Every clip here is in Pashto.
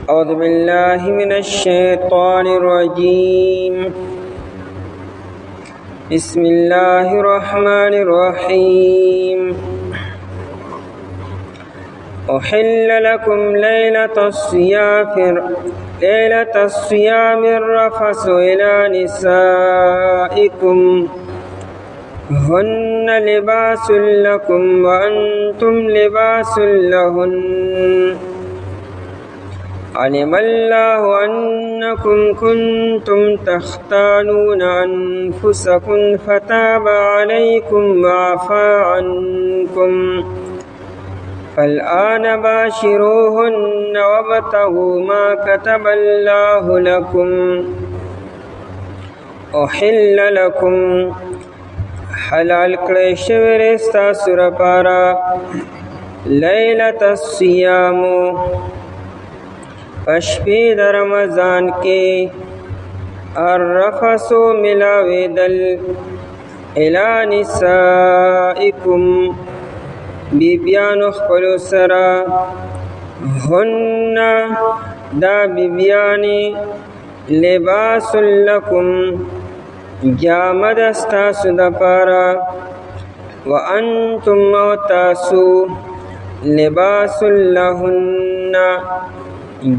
أعوذ بالله من الشيطان الرجيم. بسم الله الرحمن الرحيم. أحل لكم ليلة الصيام الرفث إلى نسائكم هن لباس لكم وأنتم لباس لهن علم الله أنكم كنتم تختانون أنفسكم فتاب عليكم وعفى عنكم فالآن باشروهن وابتغوا ما كتب الله لكم. أحل لكم حلال کړی شوی دی ستاسو لپاره لیلة الصیام پشپې د رمضان کې الرفث ملاویدل الی نسائکم بیبیانو خپلو سره هن دا بیبیانی لباس لکم جامد استاسو دپارا وانتم موتاسو لباس لهن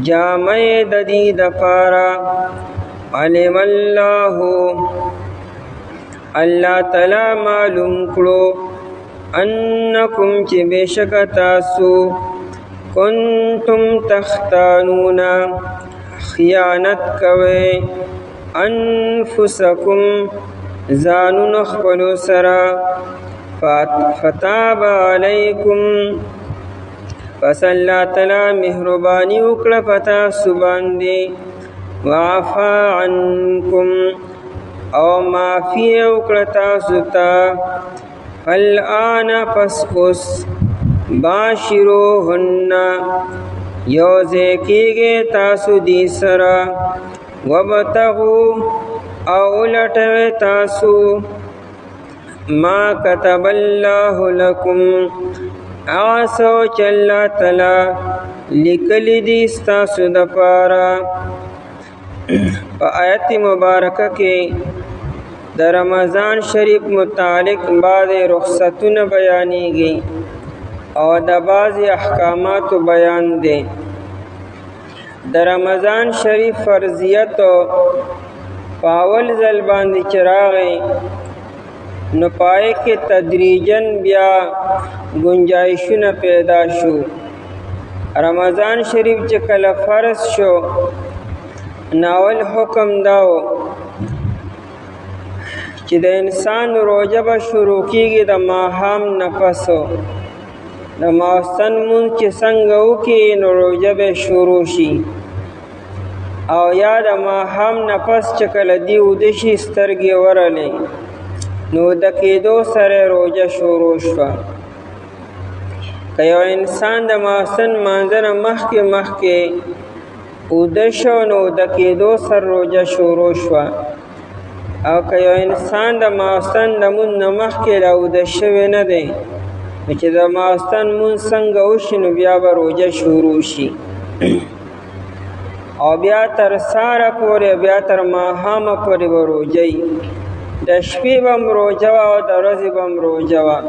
جامع ددی دپارا علم اللہ اللہ تعالی معلوم کرو انکم چی بیشکتاسو کنتم تختانون خیانت کوئے انفسکم زانون اخبرو سرا فتاب علیکم پس اللہ تعالی مہربانی اکڑا پتا سباندی وعفا عنکم او معافی اکڑا تاستا فالآن پس اس باشروہن یوزے کیگے تاسو دی سرا وابتغوا او لټوي تاسو ما كتب الله لكم آسو چې الله تعالی لیکلی دي ستاسو دپاره. په آیت مبارکه کې د رمضان شریف متعلق بعض رخصتونه بیانېږي او د بعض احکاماتو بیان دی. د رمضان شریف فرضیت پاول ځل باندې چراغی نو پای کې تدریجن بیا گنجائشونه پیدا شو. رمضان شریف چې کله فرض شو ناول حکم داو چې د انسان روزه به شروع کیږي د ماښام نه پسو د ماوستن مونځ چې څنګه وکړي نو روژه به شروع شي او یا د ماښام نه پس چې کله دی وده شي سترګې ورلې نو د کېدو سره روژه شروع شوه. که یو انسان د ماوستن لمانځه نه مخکې وده شو نو د کېدو سره روژه شروع شوه او که یو انسان د ماوستن د مونځ نه مخکې راوده شوی نه دی چې د ماوستن مونځ څنګه وشي نو بیا به روژه شروع شي او بیا تر ساره پورې بیا تر ماښامه پورې به روژه وي. د شپې به هم روژه وه او د ورځې به هم روژه وه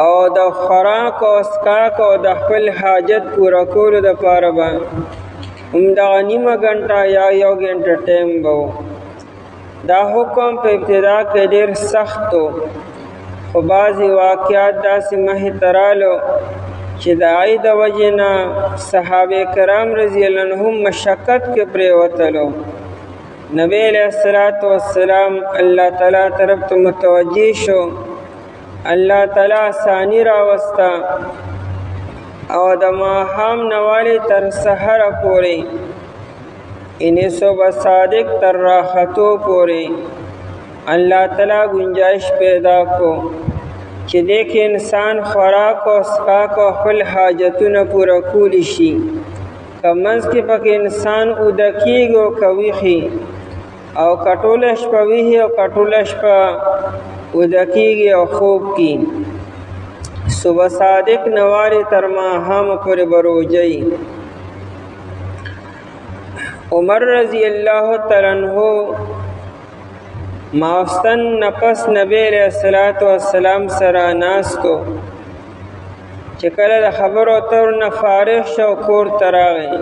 او د خوراک او څښاک او د خپل حاجت پوره کولو دپاره به همدغه نیمه ګنټه یا یو ګنټه ټایم به و. دا حکم په ابتدا کې ډېر سخت و خو بعضې واقعات داسې مخې ته رالو چې د هغې د وجې نه صحابه کرام رضی الله عنهم مشقت کې پرېوتلو. نبی علیه الصلاة والسلام الله تعالی طرف ته متوجه شو، الله تعالی آسانی راوسته او د ماښام نه والې تر سحره پورې یعنې صبح صادق تر راختو پورې الله تعالی گنجائش پیدا کو چې دې کې انسان خوراک او څښاک او خپل حاجتونه پوره کولی شي. که منځ کې پکې انسان اوده کېږي او که ویښي او که ټوله شپه ویښي او که ټوله شپه اوده کېږي او خوب کې صبح صادق نه والې تر ماښامه پورې به روژه وي عمر رضی اللہ تعالی عنہ ماوستن نفس نبی علیہ السلام سره ناستو چې کله د خبرو اترو نه فارغ شو کور ته راغی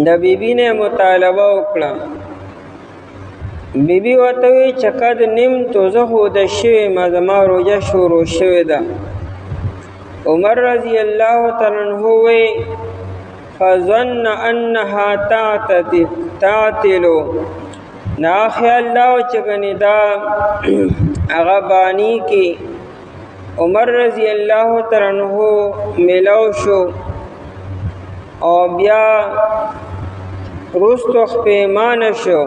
د بیبي نه مطالبه وکړه بیبي ورته وویل چې قد نمتو زه خوده شوې ما زما روژه شروع شوې ده عمر رضی الله تعالی عنہ وی فظن انها تعتلو نا خیال لاو چې ګنې دا هغه بانی کې عمر رضی الله تعالی عنہ ملاو شو او بیا رستو خپیمانه شو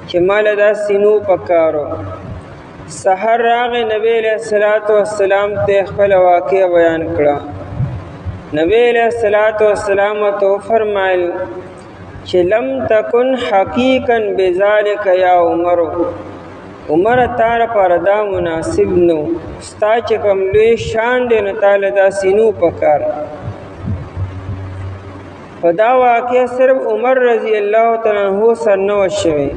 چې مال دا سینو پکارو سحر راغی نبی علیہ السلام ته خپل واقعه بیان کړه نبی علیہ السلام تو فرمایل چې لم تکن حقیقا بذالک یا عمر تار پر دا مناسب نو ستا چې کوم لوی شان دی نو تعالی دا سینو پکار په دا واقعه صرف عمر رضی الله تعالی عنہ سره نه وشوي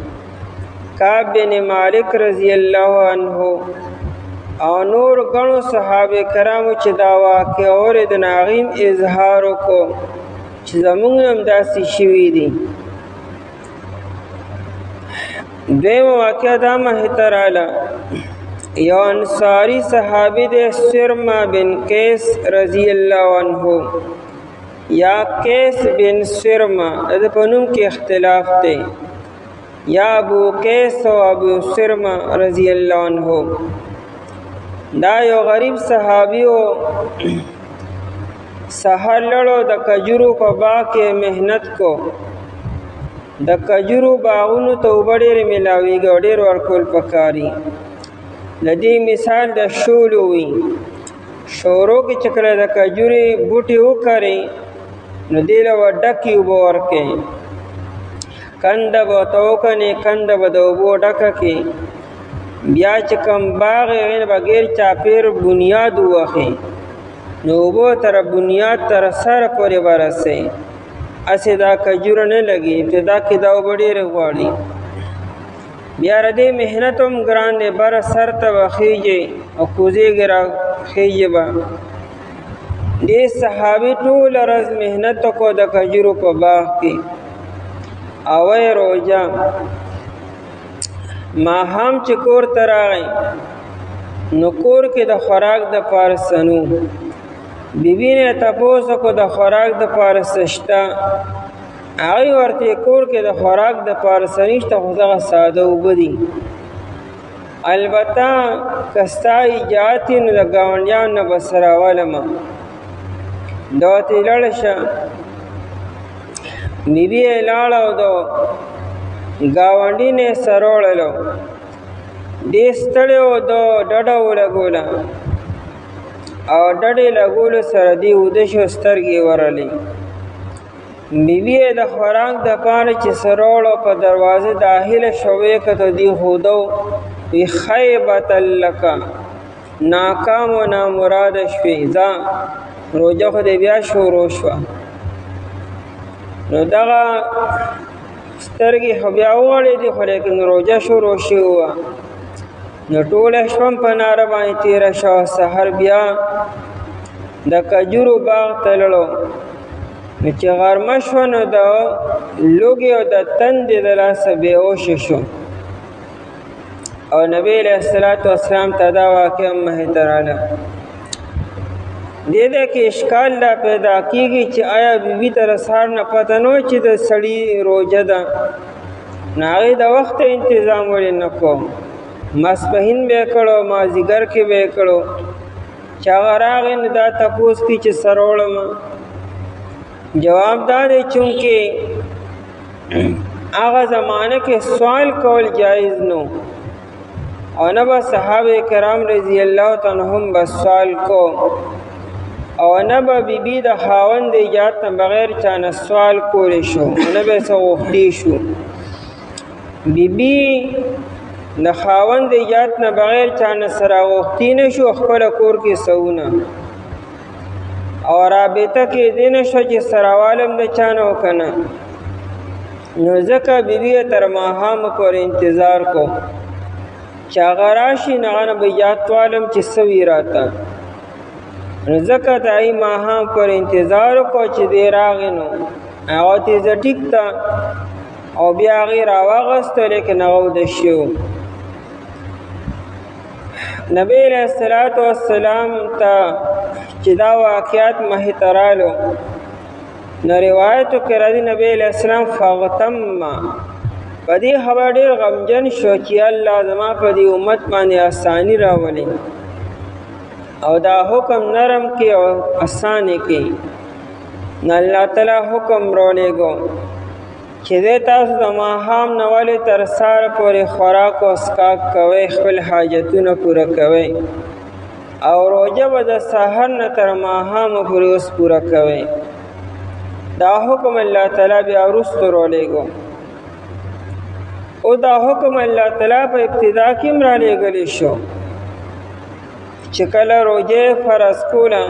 کعب بن مالک رضی الله عنه او نور غنو صحابه کرامو چې دا واقعه اورید ناغیم اظهار کو چې زمونږ هم داسې شوي دي دویم واقعه دا مخته راله یو انصاری صحابي دی سرما بن قیس رضی الله عنه یا قیس بن سرما د په نوم کې اختلاف دی یا ابو قیس و ابو سرما رضی اللہ عنہ دا یو غریب صحابی و سحر لڑو د کجورو په باغ کې محنت کو د کجورو باغونو ته وبډېر ملاویږي او ډېر ورکول پکاري لدی مثال د شولو وي شورو کې چکله د کجوري بوټي وکړي نو دی له ډکی وبو ورکې کند به توکنی کند به د اوبو ډکه کې بیا چې کوم باغ یې بغیر چاپیر بنیاد ووهي نو اوبو تر بنیاد تر سر پورې ورسې اسې دا کجوره نه لګي ابتدا کې دا اوبه ډېرې غواړي بیا ردې محنت هم ګران دی بر سر ته به خیږي او کوزېږي را خیږي به دې صحابي ټوله ورځ محنت وکړو د کجورو په باغ کې اوی روجا ما هم چې کور ته راغی نو کور کې د خوراک د پاره سنو بیبي نه تپوس کو د خوراک د پاره سشتا هغې ورته کور کې د خوراک د پاره سنشته خو دغه ساده اوبه دي البته که ستا ایجاد نو د ګاونډیانو نه به سره راولمه دا ورته لاړه شه بیبي یې لاړه او د ګاونډي نه سره وړلو ډېر ستړی و د ډډه ولګوله او ډډې لګولو سره دی وده شو سترګې ورلې بیبي یې د خوراک دپاره چې سره وړو په دروازه داخله شو ویې کتو دی ښودو وی خیبة لک ناکام و نامراده شوې ځه روژه خو دې بیا شروع شوه نو دغه سترګې خو بیا وغړېدې خو لیکن روژه شروع شوې وه نو ټوله شپه هم په ناره باندې تېره شوه سحر بیا د کجورو باغ ته لړو نو چې غرمه شوه نو د لوږې او د تندې د لاسه بېهوشه شو او نبی علیه السلام ته دا واقعه مخې ته راغله دې ده کې اشکال لا پیدا کېږي چې آیا بیبي ته د سهار نه پته نه وه چې د سړي روژه ده نو هغې د وخته انتظام ولې نه کو ماسپښین به یې کړو مازدیګر کې به یې کړو چې هغه راغی نو دا تپوس کړي چې سره وړمه جواب دا دی چونکې هغه زمانه کې سوال کول جایز نو او نه به صحابه کرام رضی الله تعالی عنهم به سوال کو او نه به بیبي د خاوند ایجاد نه بغیر چا نه سوال کولی شو نه به څه غوښتي شو بیبي د خاوند ایجاد نه بغیر چا نه سره غوښتي نه شو خپله کور کې سوونه او رابطه کې دین شو چې سراوالم د چانو کنه نو ځکه بیبي تر ماښام پورې انتظار کو چې هغه راشي نو هغه به یاد والم چې سوي راته نو ځکه د هغې ماښام پورې انتظار کو چې دی راغی نو هغه ته زه ټیک ته او بیا هغې راواغسته لیکن هغه وده شو نبی علیہ السلام ته چې دا واقعات مخې ته رالو نو روایتو کې راځي نبی علیہ السلام فغتم په دې خبره ډېر غمجن شو چې الله زما په دې امت باندې اساني راولي او دا حکم نرم کې او اسانه کې نو الله تعالی حکم رولېږو چې دې تاسو د ماښام نه ولې تر سهاره پورې خوراک او څښاک کوئ خپل حاجتونه پوره کوئ او روژه به د سحر نه تر ماښامه پورې اوس پوره کوئ دا حکم الله تعالی بیا وروسته رولېږو او دا حکم الله تعالی په ابتدا کې هم رالېږلی شو چې کله روژه فرض کوله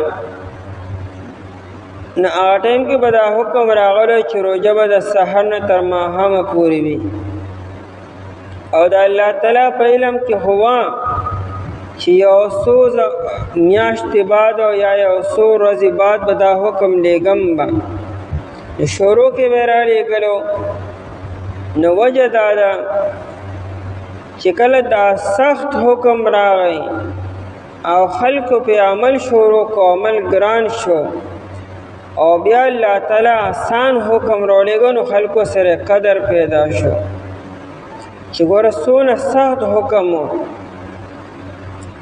نو هغه ټایم کې به دا حکم راغلی چې روژه به د سحر نه تر ماښامه پورې وي او د الله تعالی په علم کې هوا چې یو څو میاشتې بعد او یا یو څو ورځې بعد به دا حکم لیږم به شروع کې به رالیږلو نو وجه دا ده چې کله دا سخت حکم راغی او خلکو په عمل شروع کو عمل ګران شو او بیا الله تعالی آسان حکم راولېږه نو خلکو سره قدر پیدا شو چې ګوره څونه سخت حکم و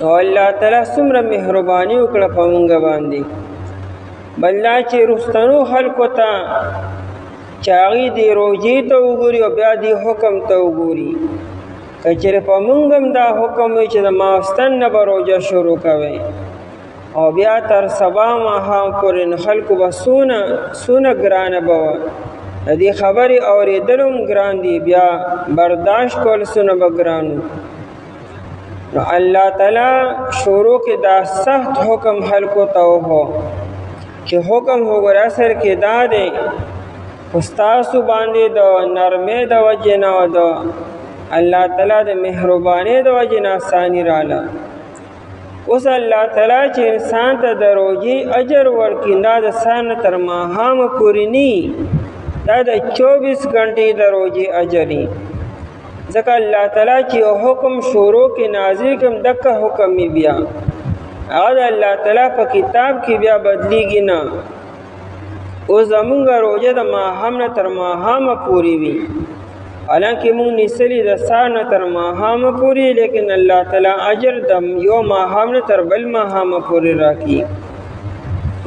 او الله تعالی څومره مهرباني وکړه په موږ باندې بل دا چې رستنو خلکو ته چې هغوی دې روژې ته وګوري او بیا دې حکم ته وګوري که چېرې په موږ هم دا حکم وي چې د ماخستن نه به روژه شروع کوئ او بیا تر سبا ماښام پورې نو خلکو به څونه ګرانه به وه د دې خبرې اورېدل هم ګران دي بیا برداشت کول څونه به ګران نو الله تعالی شروع کې دا سخت حکم خلکو ته وهو چې حکم وګوره اصل کې دا دی خو ستاسو باندې د نرمۍ د وجې نه او د الله تعالی د مهربانۍ د وجې نه اساني راله اوس الله تعالی چې انسان ته د روژې اجر ورکړي دا د سهار نه تر ماښامه پورې نه دا د 24 غنټې د روژې اجر وي ځکه الله تعالی چې یو حکم شروع کې نازل کړم دغه حکم یې بیا هغه د الله تعالی په کتاب کې بیا بدلیږي نه اوس زمونږ روژه د ماښام نه تر ماښامه پورې وي حالانکه مونږ نیسلی د سهار نه تر ماښامه پورې لیکن الله تعالی اجر د یو ماښام نه تر بل ماښامه پورې راکړي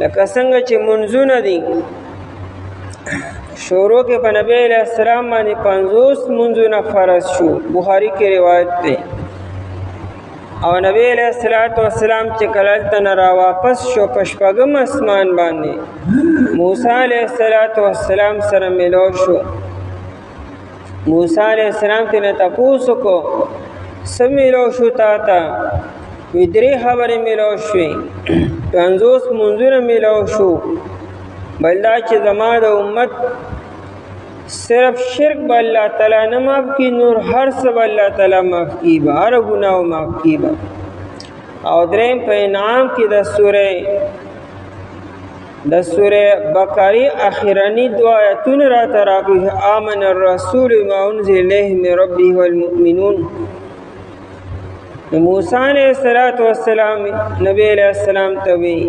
لکه څنګه چې منځونه دي شروع کې په نبی علیہ السلام باندې 50 منځونه فرض شو بخاری کې روایت ده او نبی علیہ السلام چې کله هلته نه راواپس شو په شپږم اسمان باندې موسی علیہ السلام سره ملو شو موسی علیہ السلام ته نه تپوس کو څه ملو شو تا ته وی درې خبرې ملو شوې 50 منځونه ملو شو بل دا چې زما د امت صرف شرک به الله تعالی نه معاف کی نور هر څه به الله تعالی معاف کی به هر ګناه معاف کی به او دریم په انعام کې د سوره بقره اخرانی دو آیتونه راته راغلي آمن الرسول ما انزل الیه من ربه والمؤمنون موسی علیہ السلام نبی علیہ السلام ته وی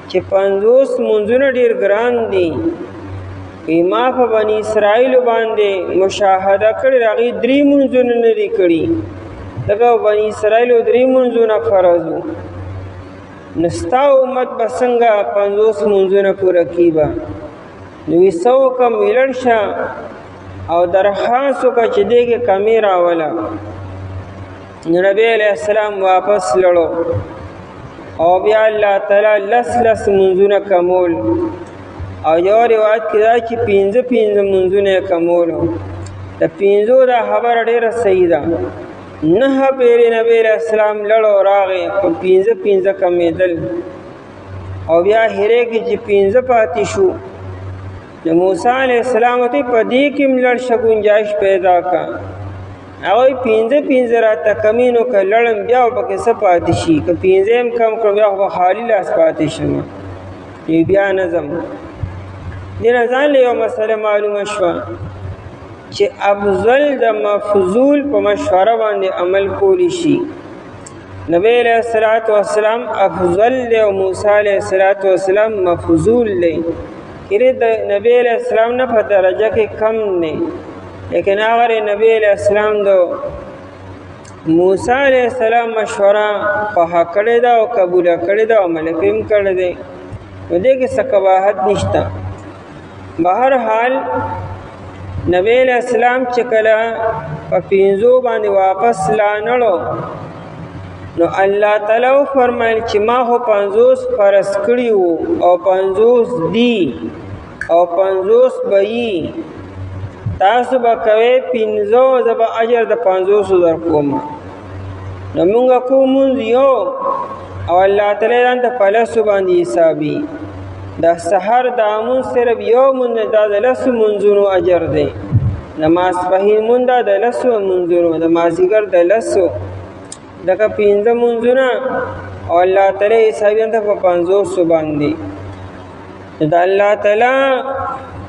چې 50 منځونه ډیر ګران دي ما په بني اسرائیل باندې مشاهده کړی راغی 3 منځونه نه لري کړی دغه بني اسرائیل 3 منځونه فرض وو نستا امت بسنګا 50 منځونه پوره کیبا نو وسو کم ویلړشا او درخواست وکړه چې دغه کمی راولا نبی علیہ السلام واپس لړو او بیا الله تعالی لس منځونه کمول او یو روایت کې دا چې 15 منځونه کمول د 15 دا خبر ډیره صحیح ده نه پیری نبی علیہ السلام لړو راغې په 15 کمیدل او بیا هره کې چې 15 پاتې شو نو موسی علیہ السلام ته په دې کې ملړ شګونجایش پیدا کا او 15 راته کمینو ک لړم بیا پکې څه پاتې شي ک 15 کم کړ بیا خو خالی لاس پاتې شمه بیا نظم دې ځان له یو مسله معلومه شو چې افضل د مفضول په مشوره باندې عمل کولی شي نبی علیہ الصلوۃ والسلام افضل له موسی علیہ الصلوۃ والسلام مفضول له کړي د نبی علیہ السلام نه په درجه کې کم نه لیکن هغه نبی علیہ السلام دو موسی علیہ السلام مشوره په حق کړي دا او قبول کړي دا عمل پم کړي دي نو دې کې څه قباحت نشته بهر حال نبی علیہ السلام چې کله په 15 باندې واپس لانړو نو الله تعالی فرمایل چې ما هو 50 فرض کړیو او 50 دی او 50 بئی تاسو به کوي 15 زبا اجر د 500 در کوم نو موږ کوم یو او الله تعالی د پلس باندې حسابي د سحر د امون صرف یو مونږ د لس منځونو اجر دی نماز په مونږ د لس منځونو د مازیګر د لسو دغه 15 منځونه او الله تعالی حساب ته په 500 باندې د الله تعالی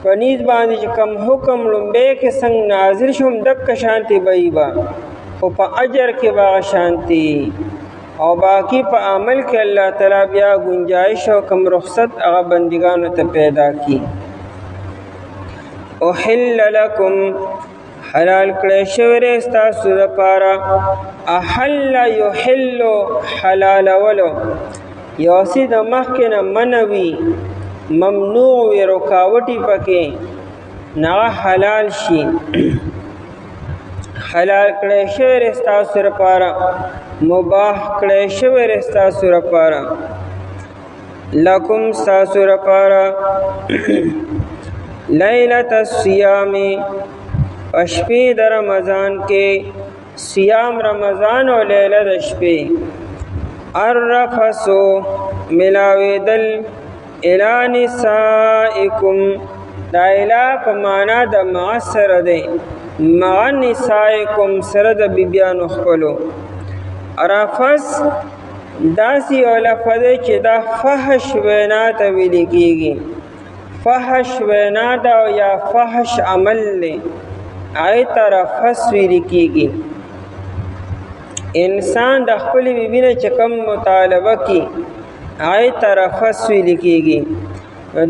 پنځ باندې کوم حکم لومبه کې څنګه نازل شوم دک شانتی بایبا او په اجر کې با شانتی او باقی په عمل کې الله تعالی بیا گنجائش او کم رخصت هغه بندگانو ته پیدا کی احل لكم حلال کړی شوی تاسو لپاره احل یحل حلال ولو یوسی د مخکې نه منوي ممنوع وي رکاوټي پکې نه حلال شي حلال کړی شوی تاسو لپاره مباح کړی شوی تاسو لپاره لکم تاسو لپاره لیلۃ الصیام شپې د رمضان کې صیام رمضان او لیله د شپې الرفث ملاویدل الی نسائکم دا الی په معنا د معاصر دی مع نسائکم سره د بیبیانو خپلو رفث داسی او لفظ چې دا فحش وینا ته ویل کېږي فحش وینا دا یا فحش عمل له آی طرفس ویل کېږي انسان د خپل بیبینه چې کوم مطالبه کی آی طرفس ویل کېږي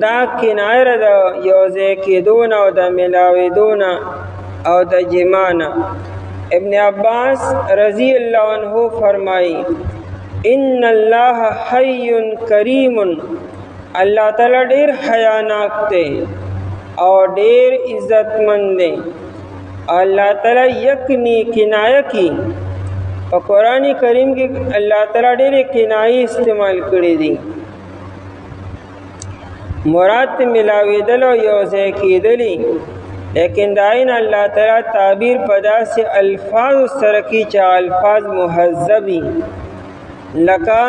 دا کنایه د یوځای کېدون او د ملاویدون او د جمانا ابن عباس رضی اللہ عنہ فرمائی ان اللہ حی کریم اللہ تعالی ډیر حیاناک دی او ډیر عزت مند دی اللہ تعالی یکنی کنایه کی په قرآن کریم کې الله تعالی ډېر کنایي استعمال کړي دي مراد ملاویدل او یوځای کېدلی لیکن داین الله تعالی تعبیر په داسې الفاظ سره کې چې الفاظ مهذبي لکه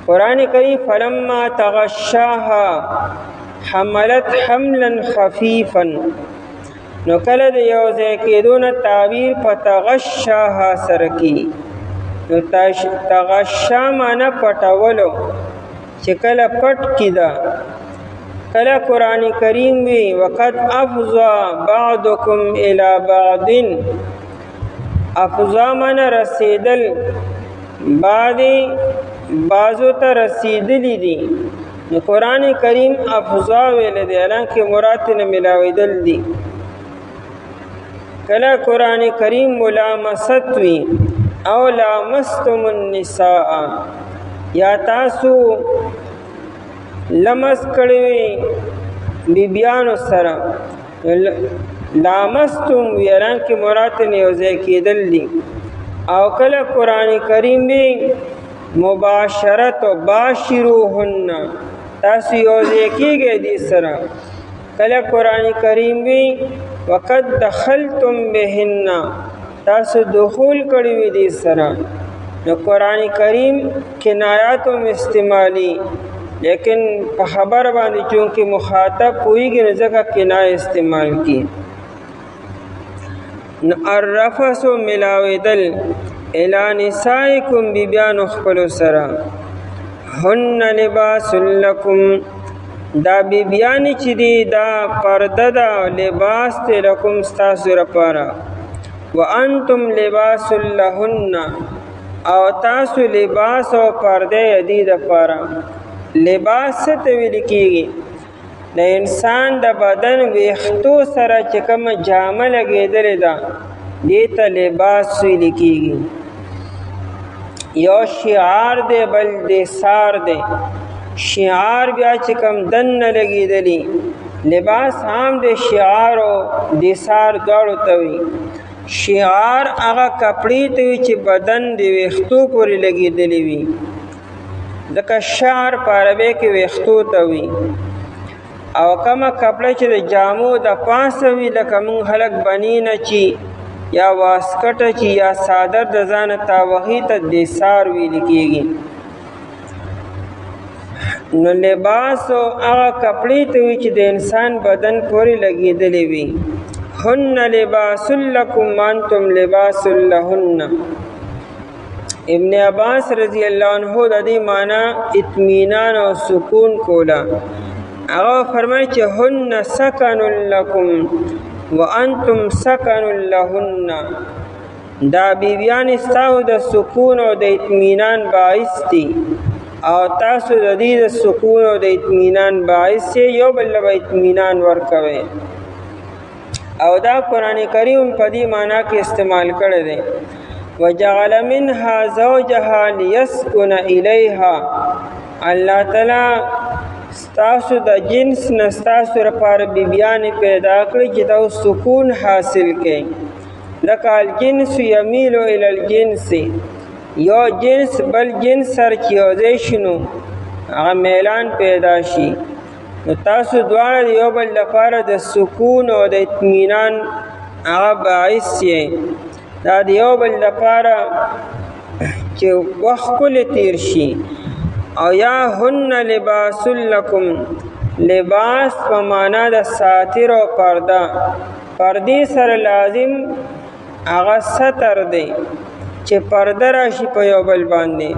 قرآن کریم فلما تغشاها حملت حملا خفیفا نو کله د یوځای کېدون تعبیر په تغشاها سره کې نو تغشا معنا پټولو چې کله پټ کیدا کله قرآن کریم وی وقد افضى بعضكم الى بعض افضا معنا رسیدل بعضو ته رسیدلی دي نو قرآن کریم افضا ویل دی حالانکه مراد نه ملاویدل دي کله قرآن کریم ملامست وی او لامستم النساء یا تاسو لمس کړی وی بیبیانو سره لامستم ویران کې مراد نه یوځای کېدل دي او کله قرآن کریم وی مباشرت و باشروهن تاسو یوځای کېږئ دې سره کله قرآن کریم وی وقد دخلتم بهن تاسو دخول کړی وی دې سره نو قرآن کریم کنایات هم استعمالی، لیکن په خبر باندې چونکه مخاطب پوهیږي نو ځکه کنایه استعمال کی. نو الرفث ملاویدل الی نسائکم بیبیانو خپلو سره، هن لباس لکم دا بیبیانی چې دی دا پرده دا لباس تی لکم ستاسو لپاره، وانتم لباس لهن او تاسو لباس او پرده دی لپاره. لباس څه ته ویل کېږي؟ د انسان د بدن ویښتو سره چې کومه جامه لګېدلې ده دې ته لباس ویل کېږي. یو شعار دی بل دسار دی. شعار بیا چې کوم دننه لګېدلي، لباس هم د شعار او دسار دواړو ته وي. شعار هغه کپړې ته وي چې بدن د ویښتو پورې لګېدلې وي، ځکه شعر په عربۍ کې ویښتو ته وي. او کومه کپړه چې د جامو د پاسه وي لکه موږ خلک بنینه چې یا واسکټه چې یا صادر د ځانه تاوهي ته دسار ویل کېږي. نو لباس هغه کپړې ته وي چې د انسان بدن پورې لګېدلې وي. هن لباس لکم وانتم لباس لهن. ابن عباس رضی اللہ عنہ د دې معنی اطمینان او سکون کولا. هغه فرمایي چې هن سکن لکم وانتم سکن لهن. دا بیبیان ستاسو د سکون او د اطمینان باعث دي او تاسو د دې د سکون او د اطمینان باعث یو بل له اطمینان ورکوي. او دا قرآن کریم په دې معنا کې استعمال کړی دی. وجعل منها زوجها ليسكن الیها. الله تعالی ستاسو د جنس نه ستاسو لپاره بیبیانې پیدا کړي چې تاسو سکون حاصل کړئ. لکه الجنس یمیل الی الجنس، یو جنس بل جنس سره چې یوځای شي نو هغه میلان پیدا شي. نو تاسو دواړه د یو بل لپاره د سکون او د اطمینان هغه باعث یې. دا د یو بل لپاره چې وخت ښکلی تیر شي. او یا هن لباس لکم، لباس په معنا د ساتر او پرده. پردې سره لازم هغه ستر دی چې پرده راشي په یو بل باندې.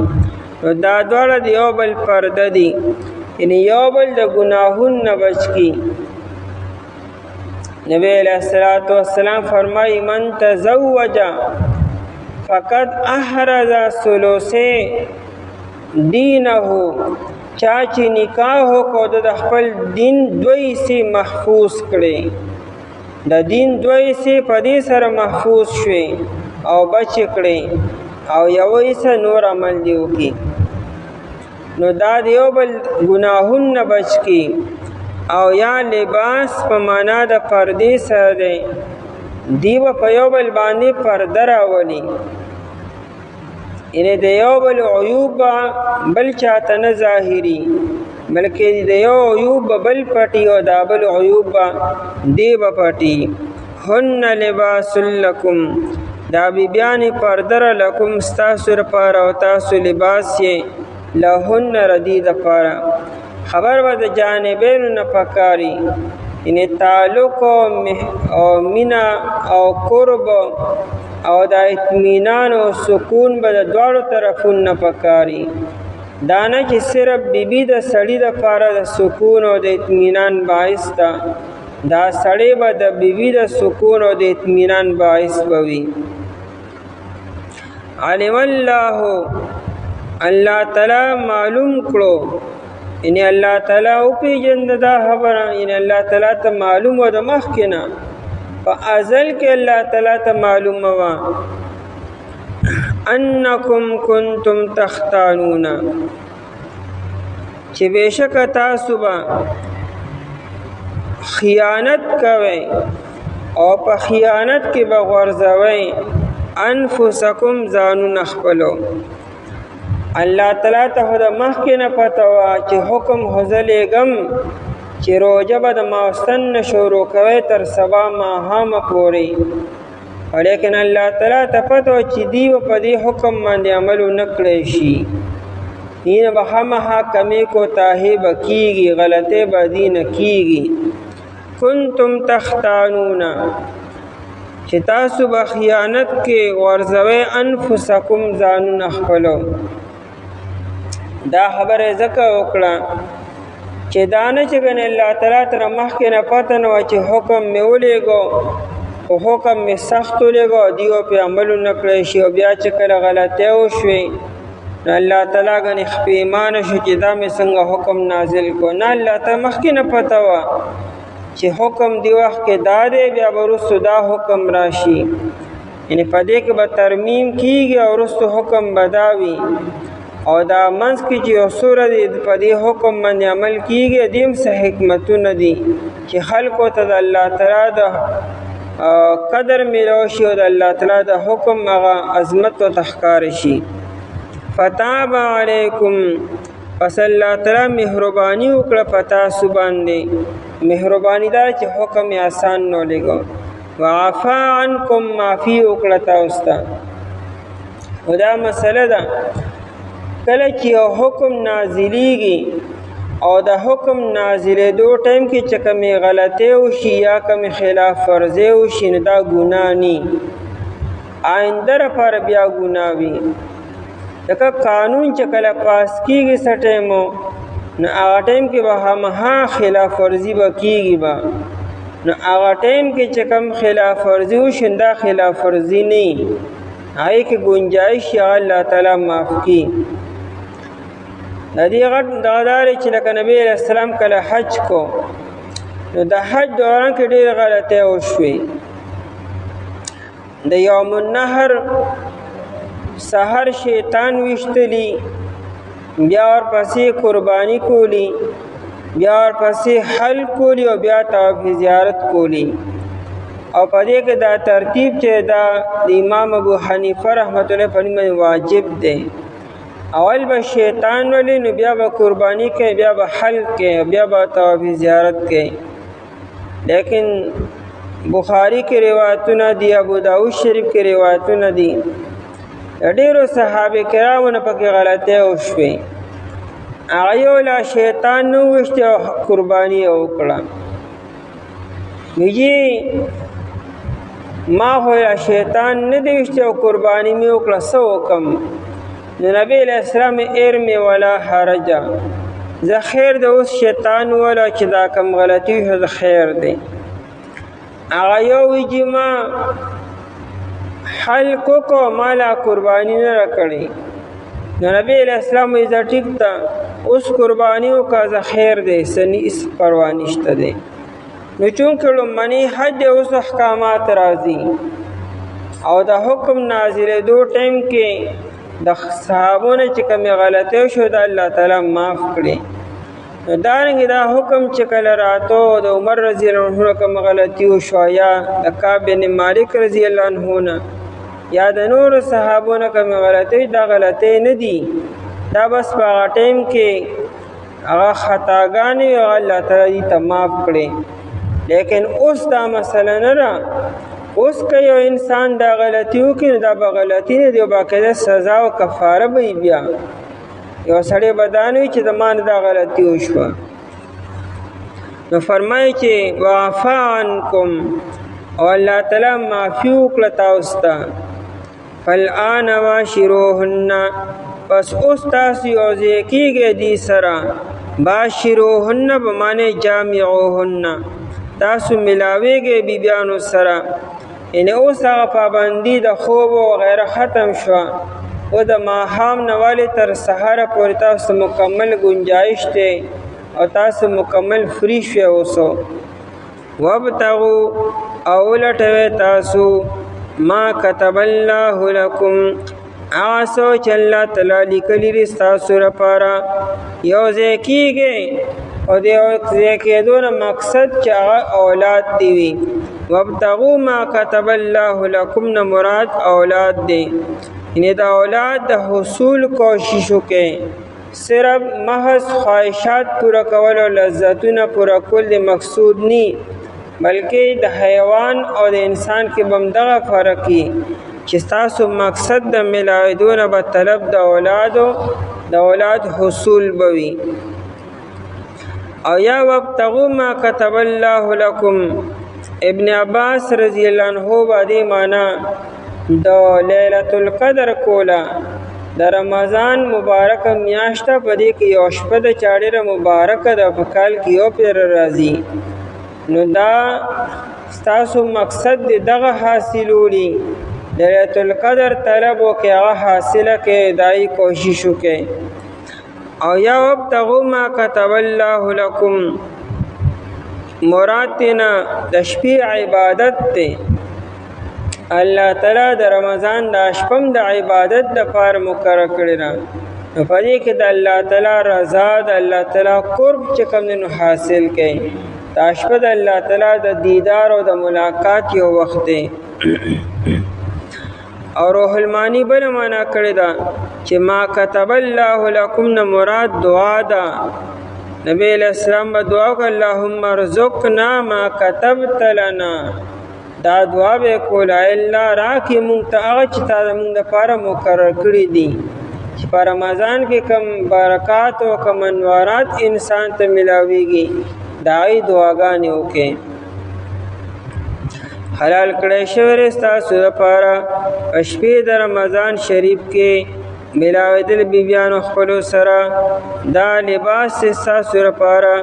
نو دا دواړه د یو بل پرده دي، یعنی یو بل د ګناهونو نه بچ کی. نبی علیہ الصلوۃ والسلام فرمائی من تزوج فقد احرز ثلث دینه. چا چې نکاح وکړو د خپل دین دوی سي محفوظ کړي، د دین دوی سي په دې سره محفوظ شوي او بچ کړي او یو ایسه نور عمل دی وکړي. نو دا د یو بل ګناهونو نه بچ کی. او یا لباس په معنا د پردې سره دی، دی به په یو بل باندې پرده راولي، یعنی د یو بل عیوب بل چاته نه ظاهري، بلکې د یو عیوب بل پټي او د بل عیوب دی به پټي. هن لباس لکم، دا بیبیانې پرده لکم ستاسو لپاره او تاسو لباس یې لهن ردی دپاره. خبر به د جانبینو نه پکاري، یعنی تعلق او مینا او قرب او د اطمینان او سکون به د دواړو طرفونو نه پکاري. دا نه چې صرف بیبي د سړي دپاره د سکون او د اطمینان باعث ده، دا سړی به د بیبي د سکون او د اطمینان باعث به وي. علم الله، الله تعالی معلوم کړو، یعنی الله تعالی وپېژند دا خبره، یعنی الله تعالی ته معلوم و د مخکې نه، په ازل کې الله تعالی ته معلومه وه انکم کنتم تختانون، چې بېشکه تاسو به خیانت کوئ او په خیانت کې به غورځوئ انفسکم ځانونه خپلو. الله تعالی ته خو د مخکې نه پته وه چې حکم خو زه لېږم چې روژه به د ماوستن نه شروع کوئ تر سبا ماښامه پورې، لیکن الله تعالی ته پته چې دی په دې حکم باندې عمل نه کړی شي دین به خامخا کمی کوتاهی به کیږي غلطۍ به دې نه کیږي کنتم تختانون چې تاسو به خیانت کې ورځوئ انفسکم ځانونه خپلو دا خبره ځکه وکړه چې دا نه چې ګنې الله تعالی تر مخکې نه پته نه وه چې حکم مې ولیږو خو حکم مې سخت ولیږو دیو پې عمل ونه کړی شي او بیا چې کله غلطۍ وشوې نو الله تعالی ګنې پښېمانه شو چې دا مې څنګه حکم نازل کړو نه الله ته مخکې نه پته وه چې حکم دی وخت کې دا دی بیا به وروستو دا حکم راشي یعنې په دې کې به ترمیم کېږي او وروستو حکم به دا وي او دا منځ کې چې یو څوره دی په دې حکم باندې عمل کېږي دې هم څه حکمتونه دي چې خلکو ته د الله تعالی د قدر میلاو شي او د الله تعالی د حکم هغه عظمت ورته ښکاره شي فتاب علیکم پس الله تعالی مهرباني وکړه په تاسو باندې مهرباني دا چې حکم یې آسان نه لګو وعفا عنکم معافي وکړه تاسو ته او دا مسله ده کله چې یو حکم نازلیږي او د حکم نازلېدو ټایم کې چې کومې غلطۍ وشي یا کومې خلاف ورزۍ وشي نو دا ګناه نه آینده لپاره بیا ګناه وي لکه قانون چې کله پاس کېږي څه ټایم نو هغه ټایم کې به هماها خلاف ورزي به کېږي به نو هغه ټایم کې چې کوم خلاف ورزي وشي دا خلاف ورزي نه هغې کې ګنجایش یا الله تعالی معاف کړي د دې غټ دا دی چې لکه نبی علیه السلام کله حج کو نو د حج دوران کې ډېرې غلطۍ وشوې د یوم النحر سحر شیطان ویشتلی بیا ورپسې قربانی کولی بیا ورپسې حل کولی او بیا طواف زیارت کولی او په دې کې دا ترتیب چې دا د امام ابو حنیفه رحمت الله علیه واجب دی اول به شیطان ولی نو بیا به قربانی کوي بیا به حل کوي بیا به طواف زیارت کوي لیکن بخاری کې روایتونه دي ابو داود شریف کې روایتونه دي ډېرو صحابه کرامو نه پکې غلطۍ وشوې هغه یو لا شیطان نه وویشتې او قرباني یې وکړه ویجي ما خو لا شیطان نه دی ویشتې او قرباني مې وکړه څه وکړم نو نبی علیہ السلام ارمی ولا حرجه زه خیر د اوس شیطان ولا چې دا کم غلطي شو د خیر دی هغه یو ویجي ما حل کو مالا قربانی نه راکړي نو نبی علیہ السلام وی زه ټیک ته اوس قربانی وکړه خیر دی سنی اس پروا نشته دی نو چونکې لومړنی حج اوس احکامات راځي او د حکم نازلېدو ټایم کې د صحابو نه چې کومې غلطۍ شو د الله تعالی معاف کړي نو دارنګې دا حکم چې کله راتو د عمر رضی الله عنه کوم غلطي وشوه یا د کعب بن مالک رضی الله عنه نه یا د نورو صحابو نه کومې غلطۍ دا غلطۍ نه دي دا بس په هغه ټایم کې هغه خطاګانې او الله تعالی ته معاف کړي لیکن اوس دا مسله نه ده اوس که یو انسان دا غلطي وکړي نو دا به غلطي نه دی او باقاعده سزا او کفاره به بیا یو سړی به دا نه وي چې د ما نه دا غلطي وشوه نو فرمایي چې وعفا عنکم او الله تعالی معافي وکړه تاسو ته فالآن باشروهن پس اوس تاسو یو ځای کېږئ دې سره باشروهن به معنی جامعوهن تاسو ملاویږئ بیبیانو سره یعنی اوس هغه پابندي د خوب وغیره ختم شوه او د ماښام نه والې تر سهاره پورې تاسو مکمل گنجایش دی او تاسو مکمل فری شوئ اوسو وابتغوا او لټوئ تاسو ما کتب الله لکم هغه څه چې الله تعالی لیکلي دي ستاسو لپاره یو ځای کېږئ او د یو ځای کېدو نه مقصد چې هغه اولاد دی وي وابتغوا ما کتب الله لکم نه مراد اولاد دی یعنی د اولاد د حصول کوشش وکړئ صرف محض خواهشات پوره کول او لذتونه پوره کول د مقصود نی بلکې د حیوان او د انسان کې بم دغه فرق وي چې ستاسو مقصد د ملاویدو نه به طلب د اولاد حصول به وي. او یا وابتغوا ما كتب الله لكم. ابن عباس رضی الله عنه باندې معنا د لیلۃ القدر کولا د رمضان مبارک میاشت په دې کې یو شپه د چاړه مبارک د په کال کې یو پیر راځي، نو دا ستاسو مقصد دغه حاصلولي د لیلۃ القدر طلب وکړه، هغه حاصله کې دای کوشش وکړه. او یا وابتغوا ما كتب الله لكم، مراد تینا د شپې عبادت ته. الله تعالی د رمضان د شپم د عبادت د پاره مقرر کړی را، نو په دې کې د الله تعالی رضا د الله تعالی قرب چې کوم نو حاصل کړي. دا شپه د الله تعالی د دیدار او د ملاقات یو وخت دی. او روح المانی بل معنا کړی دا چې ما كتب الله لكم نه مراد دعا ده. نبی علیہ السلام با دعا کو اللهم ارزقنا ما كتبت لنا، دا دعا به کولا الله راکې مونږ ته هغه چې تا مونږ لپاره مقرر کړي دي، چې په رمضان کې کم برکات او کم انوارات انسان ته ملاويږي، دا ای دعاګانې وکړي. حلال کړی شوی ستاسو لپاره شپې د رمضان شریف کې ملاویدل بیبیانو خپلو سره، دا لباس ستاسو لپاره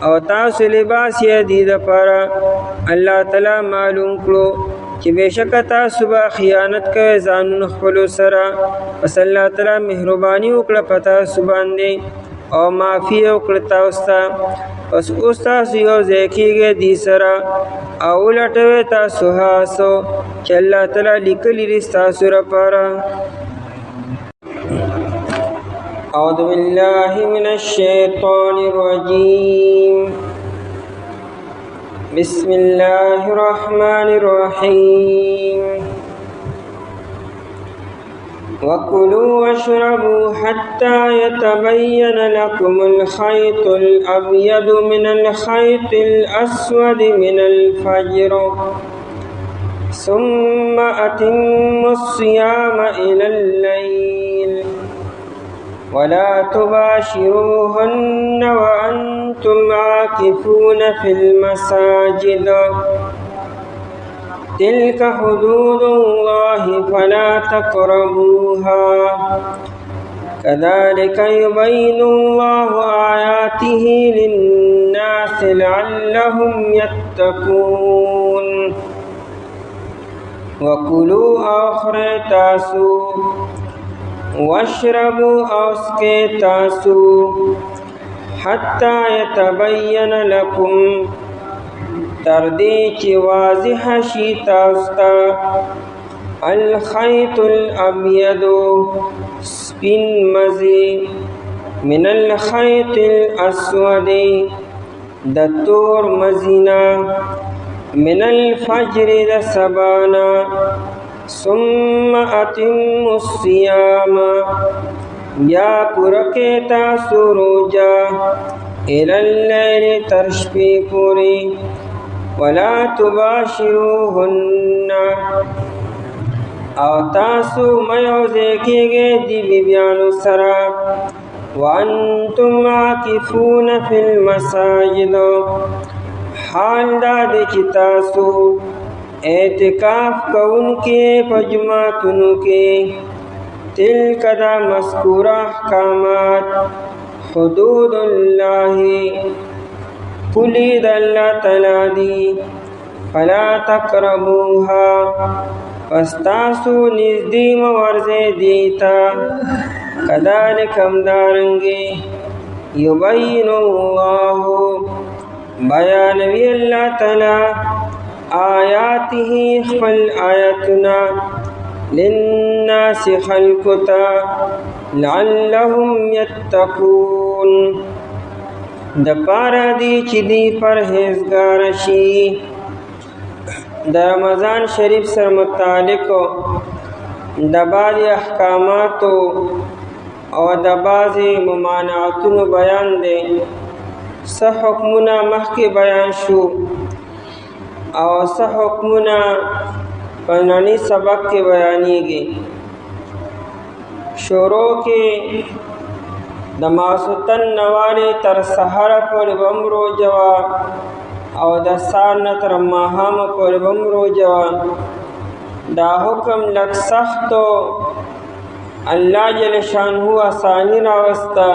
او تاسو لباس یې دي لپاره. الله تعالی معلوم کړو چې بېشکه تاسو به خیانت کوئ ځانونو خپلو سره، پس الله تعالی مهرباني وکړه په تاسو باندې او معافي وکړه تاسو ته. پس اوس تاسو یو ځای کېږئ دې سره او ولټوئ تاسو هاسو چې الله تعالی لیکلي دي ستاسو لپاره. اعوذ بالله من الشیطان الرجیم. بسم الله الرحمن الرحیم. وكلوا واشربوا حتى يتبين لكم الخيط الأبيض من الخيط الأسود من الفجر ثم أتموا الصيام إلى الليل ولا تباشروهن وأنتم عاكفون في المساجد تلك حدود الله فلا تقربوها كذلك يبين الله آياته للناس لعلهم يتقون. وكلوا آخر تاسو واشربوا أسكي تاسو حتى يتبين لكم تردی چی واضح شی تاستا الخیط الابید سپین مزی من الخیط الاسود د تور مزینا من الفجر د سبانا ثم اتم الصیام بیا پورکے تاسو روجا الى اللیل ترشپی پوری ولا تباشروهن او تاسو میوزے کېږئ دی بیبیانو سره وانتم عاکفون فی المساجد حال دا دی چې تاسو اعتکاف کوونکې په جماعتونو کې تلک دا مذکور احکامات حدود الله پولی د الله تعالی دی فلا تقربوها پس تاسو نزدې مه ورځئ دیتا کذلک همدارنګې یبین الله بیانوي الله تعالی آیاته خپل آیاتنا للناس خلقتا لعلهم یتقون د پاره دی چې دی پرهیزګار شي. د رمضان شریف سره متعلق د بعض احکاماتو او د بعض ممانعتونو بیان دی. څه حکمونه مخکې بیان شو او څه حکمونه په ننني سبق کې بیانېږي. شروع کې د ماسوتن نوالې تر سحره پورې به هم روژه وه او د سهار نه تر ماښامه پورې به هم روژه وه. دا حکم لږ سخت و، الله جل شانهو اساني راوسته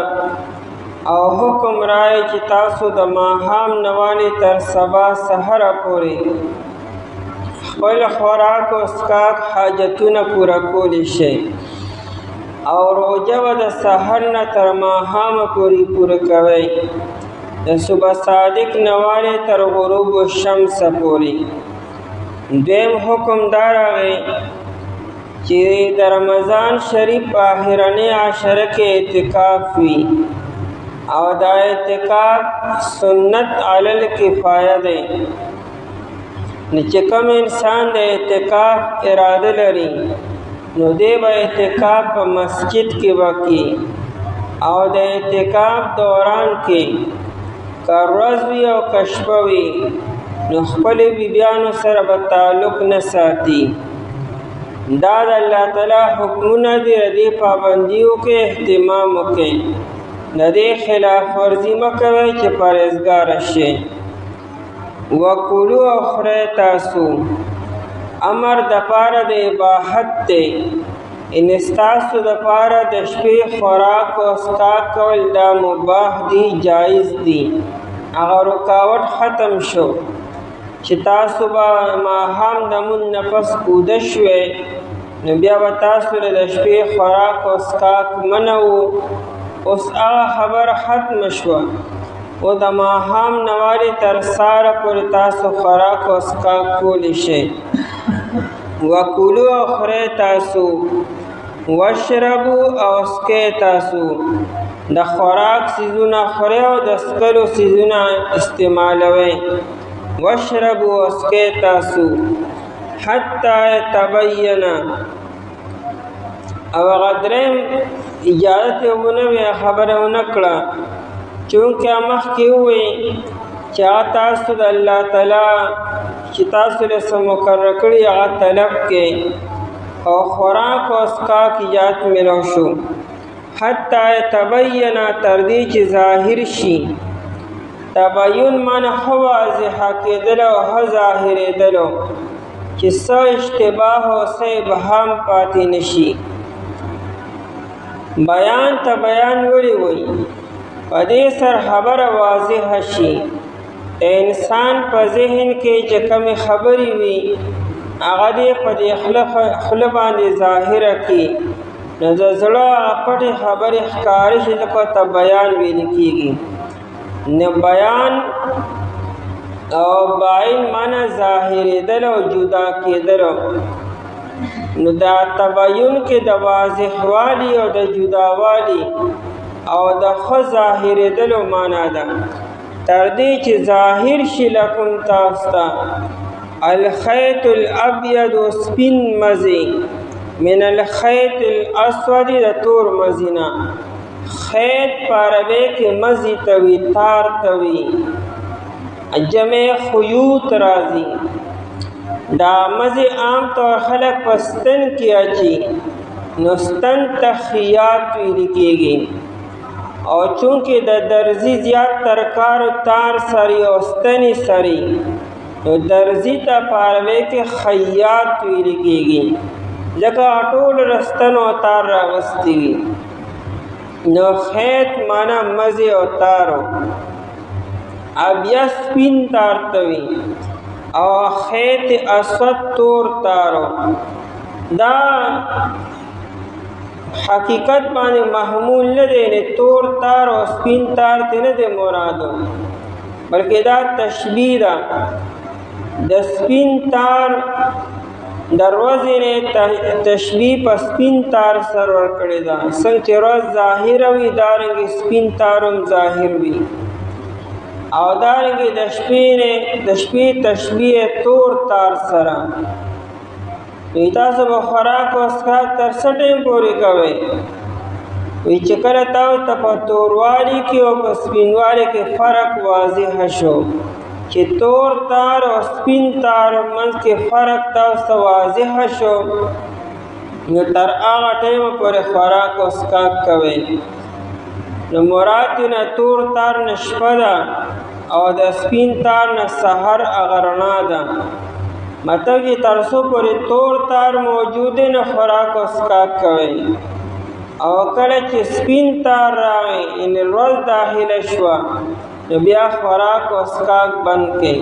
او حکم راغی چې تاسو د ماښام نوالې تر سبا سحره پورې خپل خوراک او څښاک حاجتونه پوره کولی شئ او روژه به د سحر نه تر ماښامه پورې پوره کوئ، د صبح صادق نوالې تر غروب الشمس پورې. دویم حکم دا راغی چې د رمضان شریف په آخرنۍ عشره کې اعتکاف وي او دا اعتکاف سنت علی الکفایه دی. نو چې کوم انسان د اعتکاف اراده لري نو دی به اعتکاف په مسجد کې وکړي او د اعتکاف دوران کې که ورځ وي او که شپه وي نو خپلې بیبیانو سره به تعلق نه ساتي. دا د الله تعالی حکمونه دي، د دې پابندي وکړئ، اهتمام وکړئ، د دې خلاف ورزي مه کوئ چې پرهیزګاره شئ. وکولو او خورئ تاسو امر د پاره د اباحت دی، ان ستاسو د پاره د شپې خوراک او څښاک کول دا مباح دی، جایز دی. هغه رکاوټ ختم شو چې تاسو به ماښام د مونځ نه پس کوده شوئ نو بیا به تاسو له د شپې خوراک او څښاک منع وو. اوس هغه خبره ختمه شوه، او د ماښام نوالې تر سهاره پورې تاسو خوراک او څښاک کولی شئ. وکولو او خورئ تاسو، وشربو او څښئ تاسو. د خوراک څیزونه خورئ او د څښلو څیزونه استعمالوئ. وشربو او څښئ تاسو حتی یتبین. او هغه درېیم اجازت یې ونه وی، خبره ونه کړه، چونکه مخکې ووی چې هغه تاسو د الله تعالی چې تاسو له څه مقرر کړي هغه طلب کې او خوراک او څښاک اجازت میلو شو. حتی یتبین، تر دې چې ظاهر شي. تبین معنی ښه واضحه کېدل او ښه ظاهرېدلو چې څه اشتباه او څه ابهام پاتې نشي. بیان ته بیان ولې وایي؟ په دې سره خبره واضحه شي. د انسان په ذهن کې چې کومې خبرې وي هغه دې په دې خوله باندې ظاهره کړي، نو د زړه هغه پټې خبرې ښکاره شي، ځکه ته بیان ویل کېږي. نو بیان او باین معنی ظاهرېدل او جدا کېدل. نو دا تبین کې د واضح والی او د جداوالی او د ښه ظاهرېدلو معنا ده، تر دې چې ظاهر شي لکم تاسو ته الخیط الابید سپین مزي من الخیط الاسود د تور مزینا. خیط په عربی کې مزي ته وي، تار ته وي، جمع خیوط راځي. دا مزي عام طور خلک په ستن کې اچي، نو ستن ته خیاط ویل کېږي. او چونکې د درزي زیات ترکار تار سری او ستنې سری نو درزي ته په عربی کې خیاط ویل کېږي، ځکه ټول رستن او تار راغستې وي. نو خیط معنا مزي او تارو. ابیا سپین تار ته وي او خیط اسود تور تارو. دا حقیقت باندې محمول نه دی، نه تور تار او سپین تار ته نه دی مرادو، بلکې دا تشبیه ده. د سپین تار دروازې نه تشبیه په سپین تار سره ورکړې ده. څنګه چې ورځ ظاهره وي دارنګې سپین تار هم ظاهر وي، او دارنګې د شپې تشبیه تور تار سره. تاسو به خوراک او څښاک تر څه ټیم پورې کوئ؟ وی چې کله تاسو ته په توروالي کې او په سپینوالي کې فرق واضح شو چې تور تار او سپین تار منځ کې فرق تاسو واضح شو نو تر هغه ټیمه پورې خوراک او څښاک کوئ. نو مراد نه تور تار نه شپه ده او د سپین تار نه سحر هغه رڼا ده. مطلب چې تر څو پورې تور تار موجود نه خوراک او څښاک کوئ، او کله چې سپین تار راغی یعنې ورځ داخله شوه نو بیا خوراک او څښاک بند کړئ.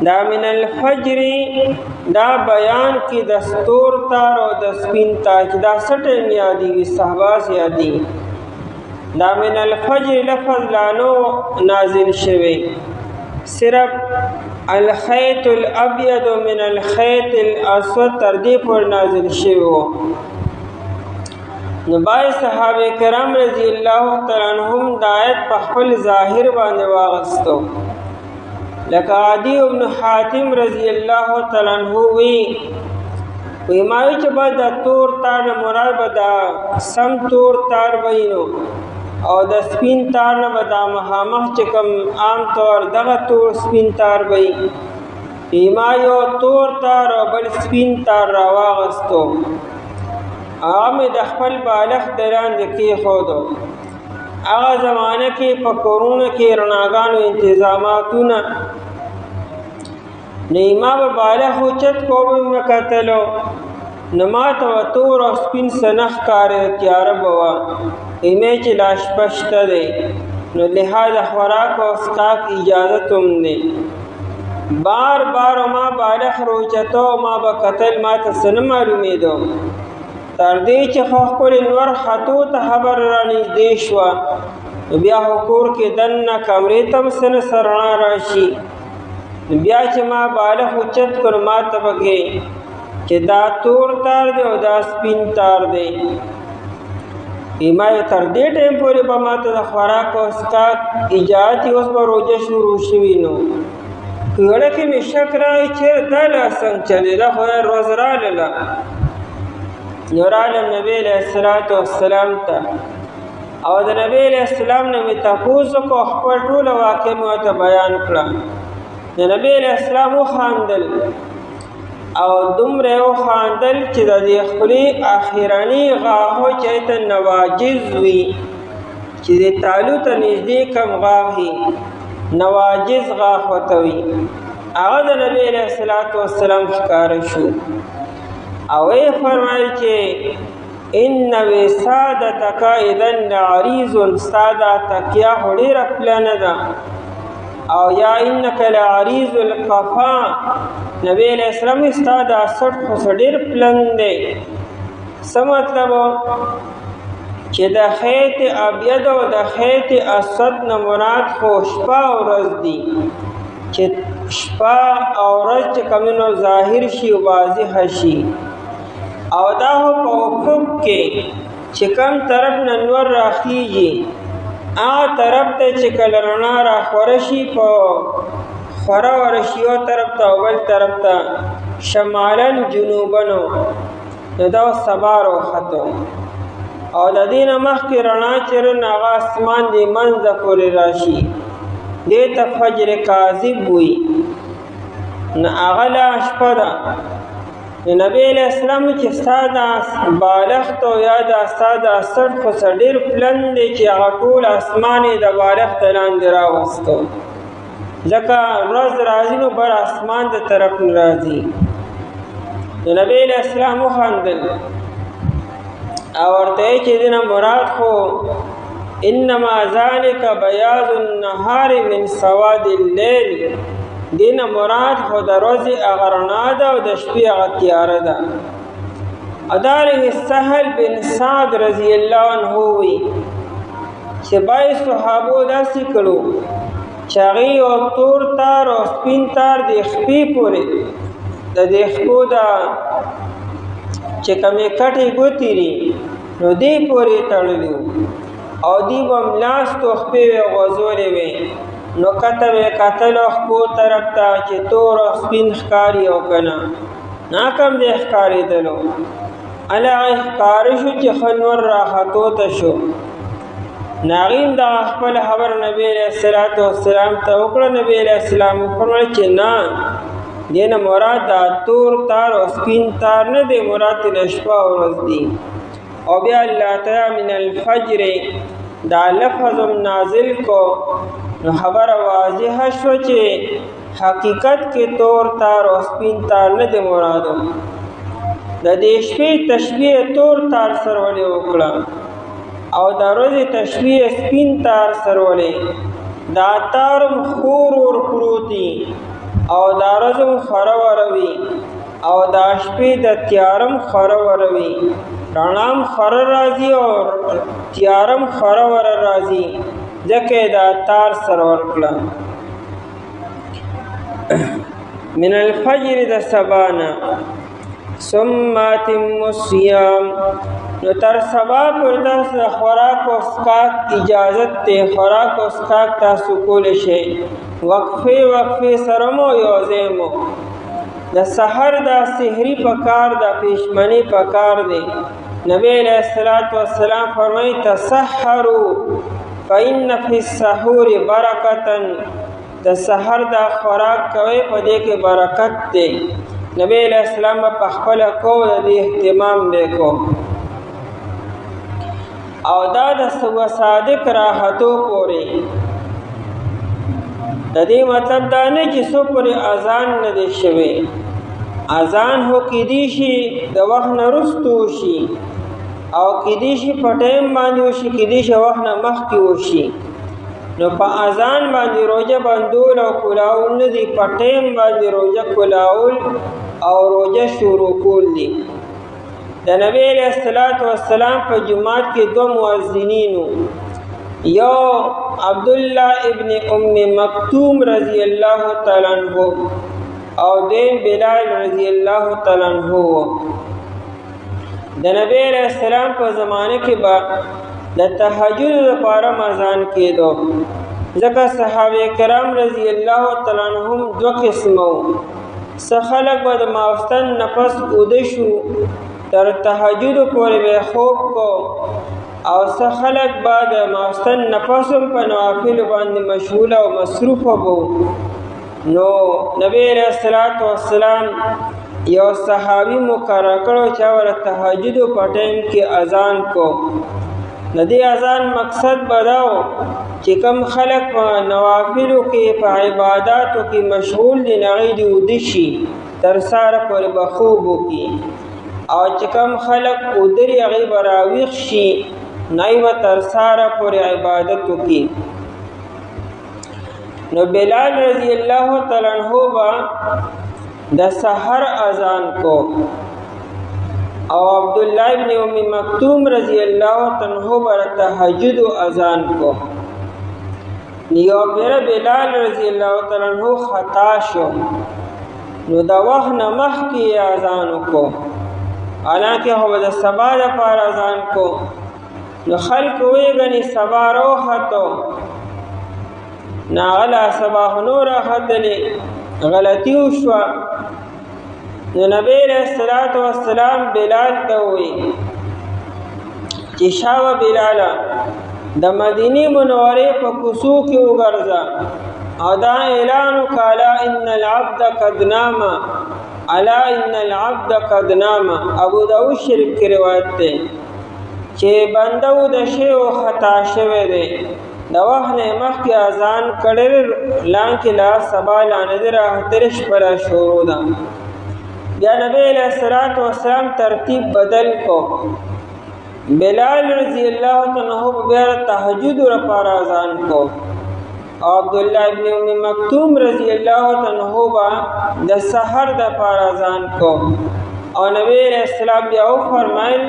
دا من الفجر دا بیان کی د ستور تار او د سپین تار چې دا څه ټیم یادېږي صحاباس یادي. دا من الفجر لفظ لانو نازل شوی، صرف الخیط الابید من الخیط الاسود تر دې پورې نازل شوی و. نو باید صحابه کرام رضی الله تعالی عنهم دا آیت په خپل ظاهر باندې واغستو. لکه عدی ابن حاتم رضی الله تعالی عنہ وی ماوی چې بعد د تور تار مراد به دا سم تور تار وینو او د سپین تار نه به دا مخامخ چې کوم عام طور دغه تور سپین تار وی ما یو تور تار او بل سپین تار راواغستو. هغه مې د خپل بالښت د لاندې کېښودو. هغه زمانه کې په کورونو کې رڼاګانو انتظاماتونه نو ما به بالښت اوچت کو به مې کتلو نو ما ته به تور او سپین څه نه ښکارېده، تیاره به وه. مې چې لا شپه شته دی نو لحاظه خوراک او څښاک اجازت هم دی. بار بار ما بالښت روچتو ما به کتل ما ته څه نه معلومېدو تر دې چې خو خپل نور خطو ته خبر رانږدې شوه نو بیا خو کور کې دننه کمرې ته هم څه نه څه رڼا راشي. نو بیا چې ما بالښت اوچت کړ ما ته پکې چې دا تور تار دی او دا سپین تار دی. ما تر دې ټایم پورې به ما ته د خوراک او څښاک اجازت اوس به روژه شروع شوي نو زړه کې مې شک راغی چېرې دا لا څنګه چلېده خو ورځ رالله نو رالم نبی علیه الصلاة والسلام ته او د نبی علیه السلام نه مې تپوس وکړو خپل ټوله واقعه مې ورته بیان کړه. د نبی علیه السلام وخاندل او دومره وخاندل چې د دې خولې اخرني غاښو چې ته نواجز وي چې د تالو ته نږدې کم غاښ وي نواجز غاښ ورته وي هغه د نبی علیه الصلاة والسلام ښکاره شو او یې فرمایل چې ان وسادتک اذا لعریض ستا دا تکیه خو ډېره پلنه ده او یا انک لعریض القفا نبی علیہ السلام ستا دا سټ خو ډېر پلن دی. څه مطلب چې د خیط ابید او د خیط اسود نه مراد خو شپه او ورځ دي چې شپه او ورځ چې کومینو ظاهر شي واضح شي او دا هو په افق کې چې کوم طرف نه نور راخیږي هغه طرف ته چې کله رڼا راخوره شي په خوره ورشي یو طرف ته او بل طرف ته شمالا جنوبنو نو دا سبا راوختو او د دې نه مخکې رڼا چې هغه اسمان دې منځه پورې راشي دې ته فجر کاذب وي نو هغه لا شپه ده. نبی علیہ السلام چې ستا دا بالښت او یا دا ستا دا سټ خو څه ډېر پلن دی چې هغه ټول اسمان یې د بالښت لاندې راوستو ځکه ورځ راځي نو بر اسمان د طرف نه راځي. نبی علیہ السلام وخندل او ورته یې چې دې نه مراد خو انما ذلک بیاض النهار من سواد الليل دین مراد خو د ورځې هغه رڼا ده او د شپې هغه تیاره ده. ادارنګ سهل بن سعد رضی الله عنه وی چې بای صحابو داسې کړو چې هغې یو تور تار او سپین تار د خپې پورې د دې خپو دا چې کومې کټې ګوتې دي نو دې پورې تړلي او دې به ملاستو خپې وې غوځولې وې نو کته به کتلو خپو طرف ته چې تور او سپین ښکاري او که نه ناکم دې ښکارېدلو هلهغه ښکاره شو چې ښه نور راختو ته شو ناغیم دا خپل خبر نبی علیہ السلام ته وکړه. نبی علیہ السلام فرمایي چې نه، دینه مراد دا تور تار او سپین تار نه دی، مراد د شپه او ورځ دی. او بیا الله تعالی من الفجر دا لفظ نازل کو، نو خبر واضح شو چې حقیقت کې تور تار او سپین تار نه دی مراد. د دې شپې تشبیه تور تار سره ولې وکړه او د ورځې تشبیه سپین تار سره ولې؟ دا تارم خور ور پروتي او دا ورځم خره وروي او دا شپې د تیارم خره وروي، رڼام خره راځي او تیارم خره ور راځي، ځکه دا تار سره ورکړه. من الفجر د سبانا ثم اتم الصيام، نو تر سبا پر داس خوراک او اسکاک اجازت ته، خوراک او اسکاک تاسو کول شي وقفه سرمو یوزمو. د سحر دا سحری پکار دا پیشمنی پکار دی. نبی علیہ السلام فرمائی تسحروا فإن فی السحور برکتا، د سحر دا خوراک کوي په دې کې برکت دی. نبی علیہ السلام په خپل کو د اهتمام وکړو او دا د صادق راحتو پورې. د دې مطلب دا نه چې څو پورې اذان نه دی شوی، اذان هو کېدی شي د وخت نه وروسته وشي او کېدی شي په ټایم باندې وشي، کېدی شي وخت نه مخکې وشي. نو په اذان باندې روزه بندول او کلاول نه دي، په ټایم باندې روزه کلاول او روزه شروع کول دي. د نبی علیہ السلام په جماعت کې دو مؤذنینو، یو عبداللہ ابن ام مکتوم رضی اللہ تعالی عنہ او دیم بلال رضی اللہ تعالی عنہ. د نبی علیہ السلام په زمانه کې با د تهجد لپاره اذان کېدو، ځکه صحابه کرام رضی الله تعالی عنهم دو قسمو. څه خلک به د ماوستن نفس اوده شو تر تهجد پورې به خوب کو، او څه خلک به د ماوستن نفس په نوافل باندې مشغول او مصروف وو. نو نبی علیہ السلام یو صحابي مقرر کړو چې ور تهجد په ټایم کې اذان کو. د دې اذان مقصد بداو چې کم خلق په نوافلو کې په عبادتو کې مشغول دي، نغې دي ودشي تر ساره پورې بخوب وکي، او چې کم خلق ودري هغې به راویښ شي نای به تر ساره پورې عبادت وکي. نو بلال رضی الله تعالی عنہ به د سحر اذان کو او عبداللہ ابن ام مکتوم رضی اللہ عنہ بر تہجد اذان کو. نیو پیر بلال رضی اللہ عنہ خطا شو، نو دا وخت نه مخکې اذان کو، حالانکه هو د سبا لپاره اذان کو. نو خلق ویګنی سبا روحتو ناغلا سبا نور راحتلی غلطی وشوه. نو نبی علیہ السلام بلال ته وی چې شاوه بلاله د مدینی منورې په کوڅو کې وګرځه او دا اعلان وکاله ان العبد قد نام الا ان العبد قد نام. ابو داود شریف کې روایت ده چې بنده د شی او خطا شوی دی، د وخت نه مخکې اذان کړل لانکه لا سبا لانه راحترش پر شروع ده. بیا نبی علیہ السلام ترتیب بدل کو. بلال رضی اللہ عنہ بیا تہجد لپاره اذان کو او عبداللہ ابن ام مکتوم رضی اللہ عنہ با د سحر لپاره اذان کو. او نبی علیہ السلام بیا فرمایل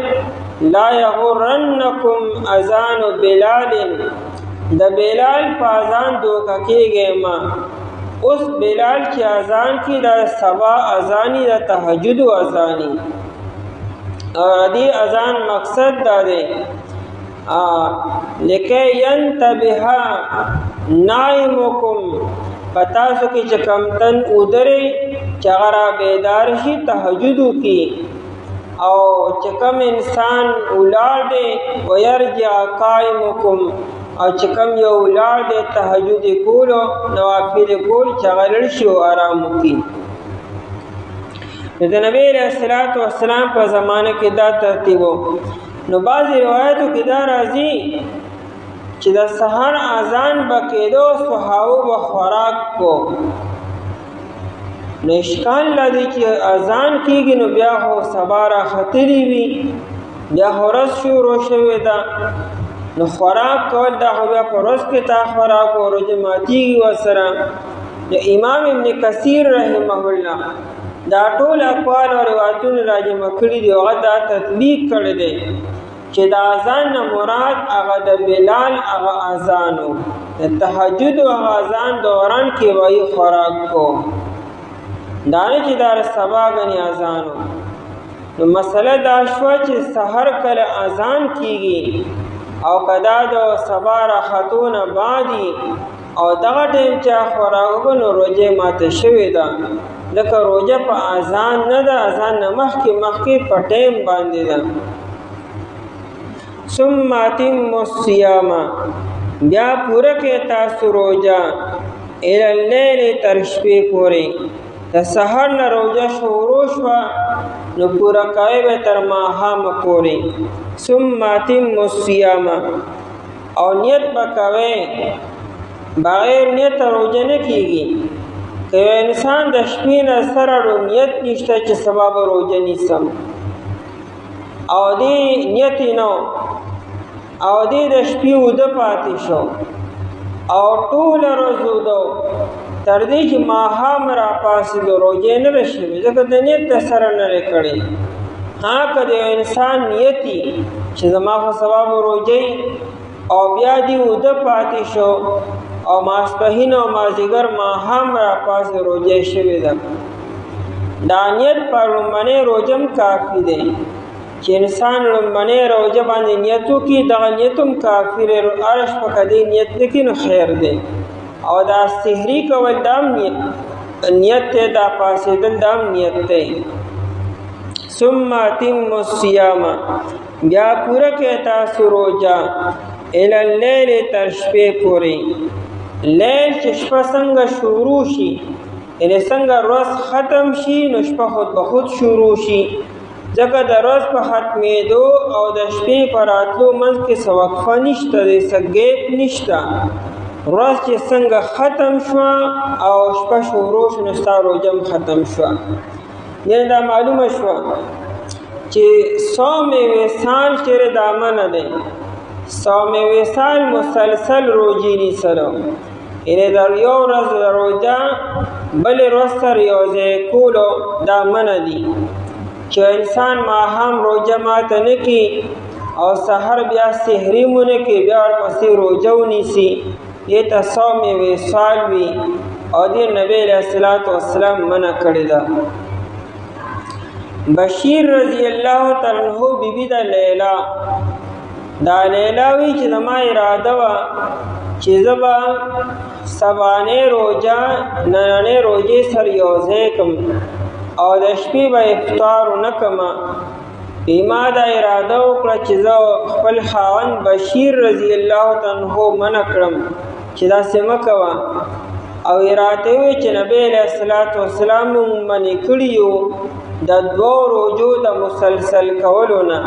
لا یغرنکم اذان بلال، د بلال په اذان دوکه کېږئ ما. اوس بلال چې اذان کی دا سبا اذانی دا تهجد اذانی، اور دی اذان مقصد دا دے لکه ینتبه نائمکم، پتاسو کی چکمتن ادری چغرا بیدار شی تهجدو کی، او چکم انسان اولاد ویرجع قائمکم او چې کوم یو لار دی تهجد کولو نوافل کول چې غلل شي او آرام وکړي. د نبی علیہ الصلوۃ والسلام په زمانه کې دا ترتیب نو بعضی روایتو کې دا راځي چې د سحر اذان بکېدو صحابه و خوراک کو نو اشکال لدی چې اذان کېږي نو بیا هو سبا را ختلی وي بیا ورځ شروع شوې ده نو خوراک کول دا خو بیا په ورځ کې تا خوراک او روزه ماتېږي ورسره. د امام ابن کثیر رحمه الله دا ټول اقوال او روایتونه راجمع کړي دي او هغه دا تطبیق کړی دی چې د اذان نه مراد هغه د بلال هغه اذان و د تهجد هغه اذان دوران کې وایي خوراک کو دا نه چې دا سبا غني اذان و. نو مسله دا شوه چې سحر کله اذان کېږي او کدا د سبا راختونه بعدي او دغه ټیم چې خوراک نو روزه ماته شوې ده لکه روزه په اذان نه ده اذان نه مخکې په ټیم باندې ده. ثم اتم الصيام بیا پوره کې تاسو روزه الى الليل تر شپې پورې د سحر نه روزه شروع شوه نو پورا کوي به تر ماښام پورې. ثم اتم الصيام او نیت وکوي بغیر نیت روزه نه کیږي که انسان د شپې نه سره نیت نشته چې سبب روزه نیسم او دې نیت نو او دې د شپې وده پاتې شو او ټول ورځ وده تر دې چې ماښام را پاسېدو روزه نه رسېږي ځکه د نیت د سره نه لرې کړی. ها که د انسان نیتي چې زما خو سبب روزه او بیا دې وده پاتې شو او ماسپښین او مازدیګر ماښام را پاسې روزه شوې ده دا نیت په لومړنۍ روزه هم کافي دی چې انسان لومړنۍ روزه باندې نیت وکړي دغه نیت هم کافي دی. هره شپه که دې نیت وکړي نو خیر دی او دا سحري کول دا هم نیت دی دا پاسېدل دا هم نیت دی. ثم اتم الصيام بیا پوره کې تاسو روزه الى الليل تر شپې پورې. لیل چې شپه څنګه شروع شي یعنې څنګه ورځ ختم شي نو شپه خود به خود شروع شي ځکه د ورځ په ختمېدو او د شپې په راتلو منځ کې څه وقفه نشته دی څه ګیپ نشته. ورځ چې څنګه ختم شوه او شپه شروع شو نو ستا روزه هم ختم شوه. یعنې دا معلومه شوه چې صوم وصال چېرې دا منع دی صوم وصال مسلسل روزې نیسلو یعنې د یو ورځ روزه بلې ورځ سره یو ځای کولو دا منع دي چې انسان ماښام روزه ماته نه کړي او سحر بیا سحري مو نه کړي بیا ورپسې روزه ونیسي دې ته صوم وصال وي او دې نبی علیه الصلاۃ والسلام منع کړې ده. بشیر رضی الله تعالی عنہ بیبي د لیلا دا لیلا وی چې زما اراده وه چې زه به سبانۍ روزه نننۍ روزې سره یو ځای کړم او د شپې به افطار ونه کړمه. ما دا اراده وکړه چې زه خپل خاوند بشیر رضی الله تعالی عنہ منع کړم چې داسې مه کوه او اراده وی چې نبی علیه الصلاۃ والسلام مونږ منع کړي یو د دوو روزو د مسلسل کولو نه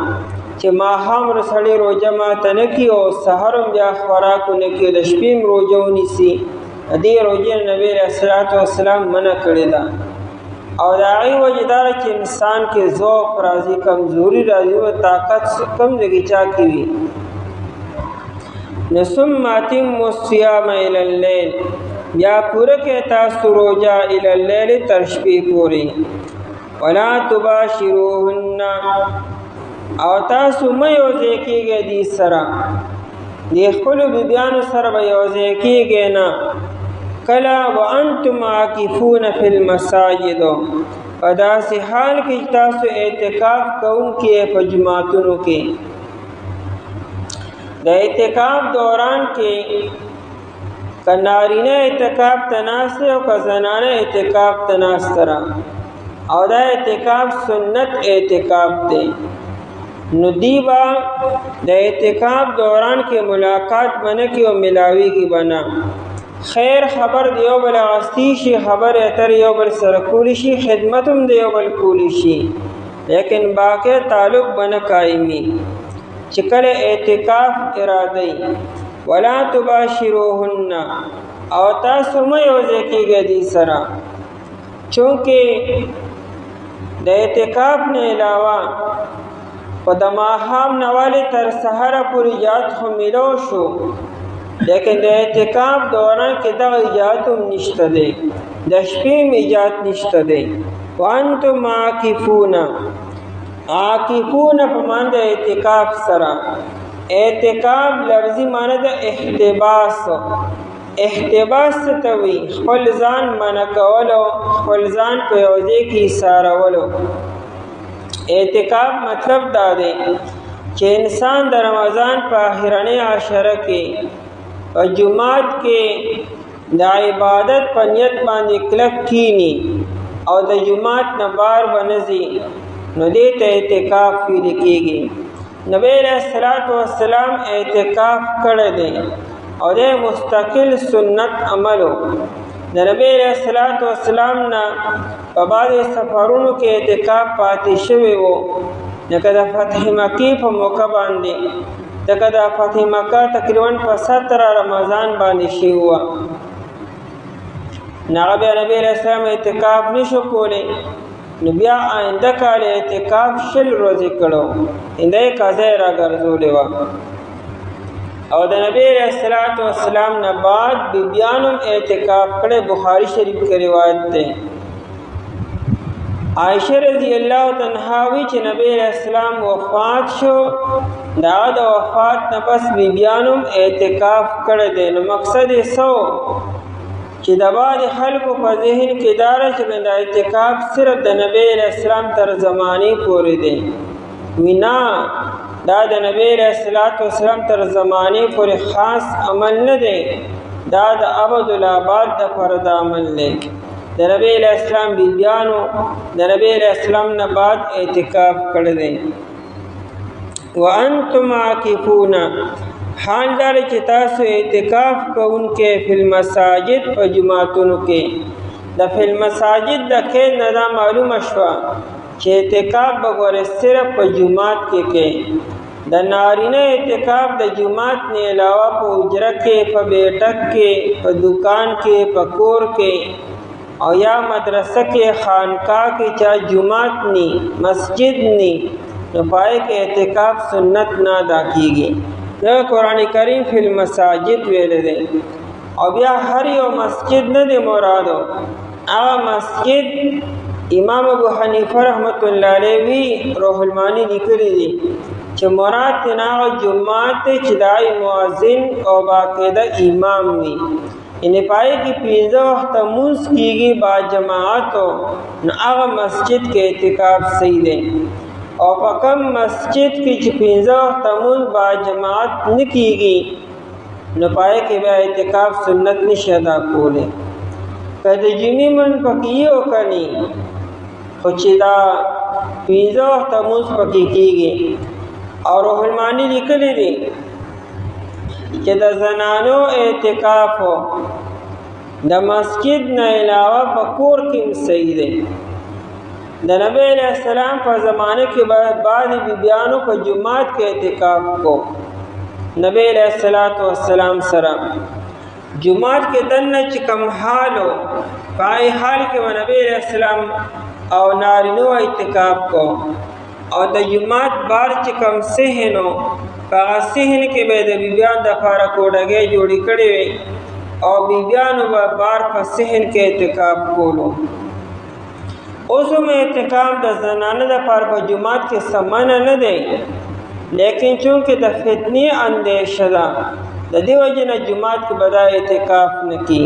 چې ماښام سړی روزه ماته نه کړي او سحر هم بیا خوراک ونه کړي د شپې هم روزه ونیسي. دې روزې نبی علیه الصلاۃ والسلام منع کړې ده او د هغې وجې دا ده چې انسان کې ذوق راځي کمزوري راځي او طاقت کم ځای چا کې وي. نو ثم اتم الصيام الى الليل بیا پوره کې تاسو روزه الى الليل تر شپې پورې. ولا تباشروهن او تاسو مه یوځای کېږئ دې سره د خپلو بیبیانو سره به یوځای کېږئ نه کله وانتم عاکفون فی المساجد په داسې حال کې تاسو اعتکاف کوونکي په جماعتونو کې. د اعتکاف دوران کې که نارینه اعتکاف ته ناست دی او که زنانه اعتکاف ته ناسته ده او دا اعتکاف سنت اعتکاف دی نو دی با د اعتکاف دوران کې ملاقات بنه کې او ملاوي کې بنا خیر خبر دیو بل غستی شي خبر اتر یو بل سره کولی شي خدمتم دیو بل کولی شي لیکن باقی تعلق بنه قائمی چې کله اعتکاف اراده ولا تباشروهن او تاسو مې یوځای کېږئ دې سره چونکه د اعتکاف نه علاوه په د ماښام نه ولې تر سحره پورې اجازت خو میلو شو لیکن د اعتکاف دوران کې دغه اجازت هم نشته دی د شپې هم اجازت نشته دی وانتم عاکفون په معنی د اعتکاف سره اعتکاف لفظي معنی د احتباس ته وي خپل ځان منع کولو خپل ځان په یو ځای کې ایسارولو اعتکاف مطلب دا دی چې انسان د رمضان په آخرنۍ عشره کې په جمعات کې د عبادت په نیت باندې کلک کینی او د جمعات نه بار بنځي نو دې ته اعتکاف ویل کېږي نبی علیہ الصلوۃ والسلام اعتکاف کړی دی او د مستقل سنت عملو د نبی علیہ الصلوۃ والسلام نه په بعض سفرونو کې اعتکاف پاتې شوی وو لکه د فتح مکې په موقع باندې لکه د فتح مکه تقریبا په 17 رمضان باندې شوی وو نبی علیہ السلام اعتکاف نشو کولی نو بیا آئنده کال اعتکاف 60 ورځې کړو انده قضا را ګرځولې وه او د نبی علیہ الصلوۃ والسلام نه بعد بیبیانو اعتکاف کړي بخاری شریف کې روایت ده عائشہ رضی اللہ عنہا وی چې نبی علیہ السلام وفات شو دا د وفات نه پس بیبیانو اعتکاف کړي دي نو مقصد یې سو چې د بعض خلکو په ذهن کې دار چې د اعتکاف صرف د نبی علیہ السلام تر زمانی پورې دی وینا دا د نبی علیہ السلام تر زمانی پورې خاص عمل نه دی دا د ابد الآباد د فرض عمل دی د نبی علیہ السلام بیبیانو د نبی علیہ السلام نه بعد اعتکاف کړی دی وانتم عاکفون حال دار چې تاسو اعتکاف کوونکې فی المساجد په جماعتونو کې د فی المساجد د کې نه دا معلومه شوه چې اعتکاف به ګوره صرف په جماعت کې د نارینه اعتکاف د جماعت نه علاوه په حجره کې په بیٹک کې په دکان کې په کور کې او یا مدرسه کې خانقاه کې چا جماعت نی مسجد نی نو پای کې اعتکاف سنت نه ادا کیږي دا قرآن کریم فی المساجد ویل دی او بیا هر یو مسجد نه دی مرادو هغه مسجد امام ابو حنیفه رحمت الله علیه وی روح المانی لیکلی دی چې مراد تناغ جماعت چې دای مؤذن او باقاعده امام وی ان پای کې 15 وخت مونږ کیږي با جماعت نو هغه مسجد کې اعتکاف صحیح دی او په کوم مسجد کې چې 15 وخت مونږ با جماعت نه کیږي نو پای کې بیا اعتکاف سنت نشي ادا کوله کله جمی من پکې او کني خو چې دا 15 وخت مونږ پکې کیږي او روح المانی لیکلی دی چې د زنانو اعتکاف د مسجد نه علاوه په کور کې صحیح دی د نبی علیہ السلام په زمانه کې بعض بیبیانو په جمعات کې اعتکاف کو نبی علیہ السلام سره جمعات کې دنه چې کم حالو پای حال کې نبی علیہ السلام او نارینو اعتکاف کو او د جمعات بار چې کم صحنو هغه صحن کې به د بیبیان د لپاره کوډګې جوړې کړې وي او بیبیانو به بار په صحن کې اعتکاف کولو اوس هم اعتکاف د زنانه د لپاره په جمعات کې سمانه نه دی لیکن چونکه د فتنې اندیشه ده د دې وجه نه جمعات کې به دا اعتکاف نه کی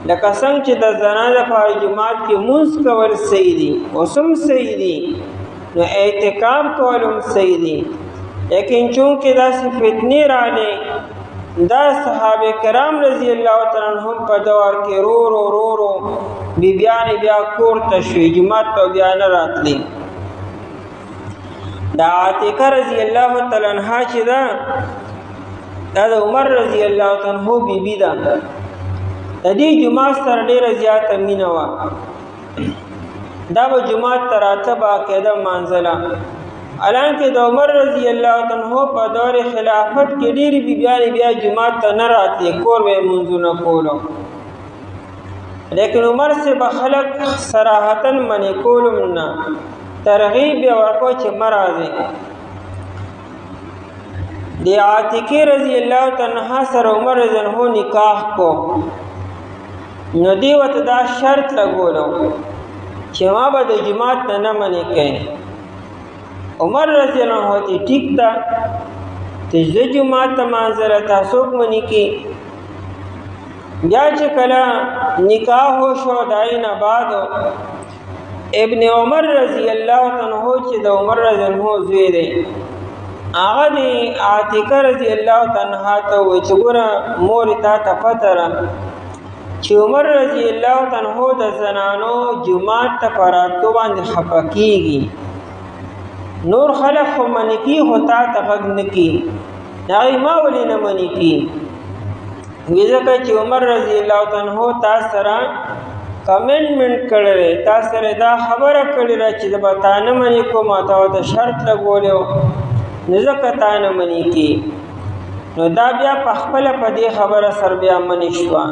لکه څنګه چې د زنانه لپاره جمعات کې مونځ کول صحیح دي اوس هم صحیح دي نو اعتکاف کول هم صحیح دي لیکن چونکه دا فتنې راغلې دا صحابه کرام رضی الله تعالی عنهم په دور کې رو بیبیان بیا کور ته شوې جمعات ته بیا نه راتلې دا عاتقه رضی الله تعالی عنها چې دا د عمر رضی الله تعالی عنہ بیبي ده. د دې جمعه سره ډیره زیاته مینه وه. دا به جمعه ته راته باقاعده مانځله. حالانکه د عمر رضی الله تعالی عنہ په دور خلافت کې ډېرې بیبیانې بیا جمعه ته نه راتلې، کور به یې لمونځونه کولو. لیکن عمر سے به خلک صراحتاً منې کولم نه، ترغیب یې ورکړو چې مه راځئ. د عاتقې رضی الله تعالی عنها سره عمر رضی الله عنه نکاح کو. نو دی ورته دا شرط لګولو چې ما به د جماعت نه منې کوي. عمر رضی الله عنه ته ټیک ده چې زه جماعت ته مانځله، تا څوک منې کوي. بیا چې کله نکاح وشو د هغې نه بعد ابن عمر رضی الله عنه چې د عمر رضی الله عنه زوی دی، هغه د عاتقه رضی الله عنها ته وایي چې ګوره مورې تا ته پته ده چې عمر رضی الله عنه د زنانو جماعت ته په راتلو باندې خفه کېږي. نور خلک خو منې کي، خو تا ته غږ نه کي. هغې ما ولې نه منې کي؟ وی ځکه چې عمر رضی الله عنه تا سره کمنټمنټ کړی، تا سره دا خبره کړې ده چې زه به تا نه منې کوم، تا ورته شرط لګولی و، نو ځکه تا نه منې کي. نو دا بیا په خپله په دې خبره سره بیا منې شوه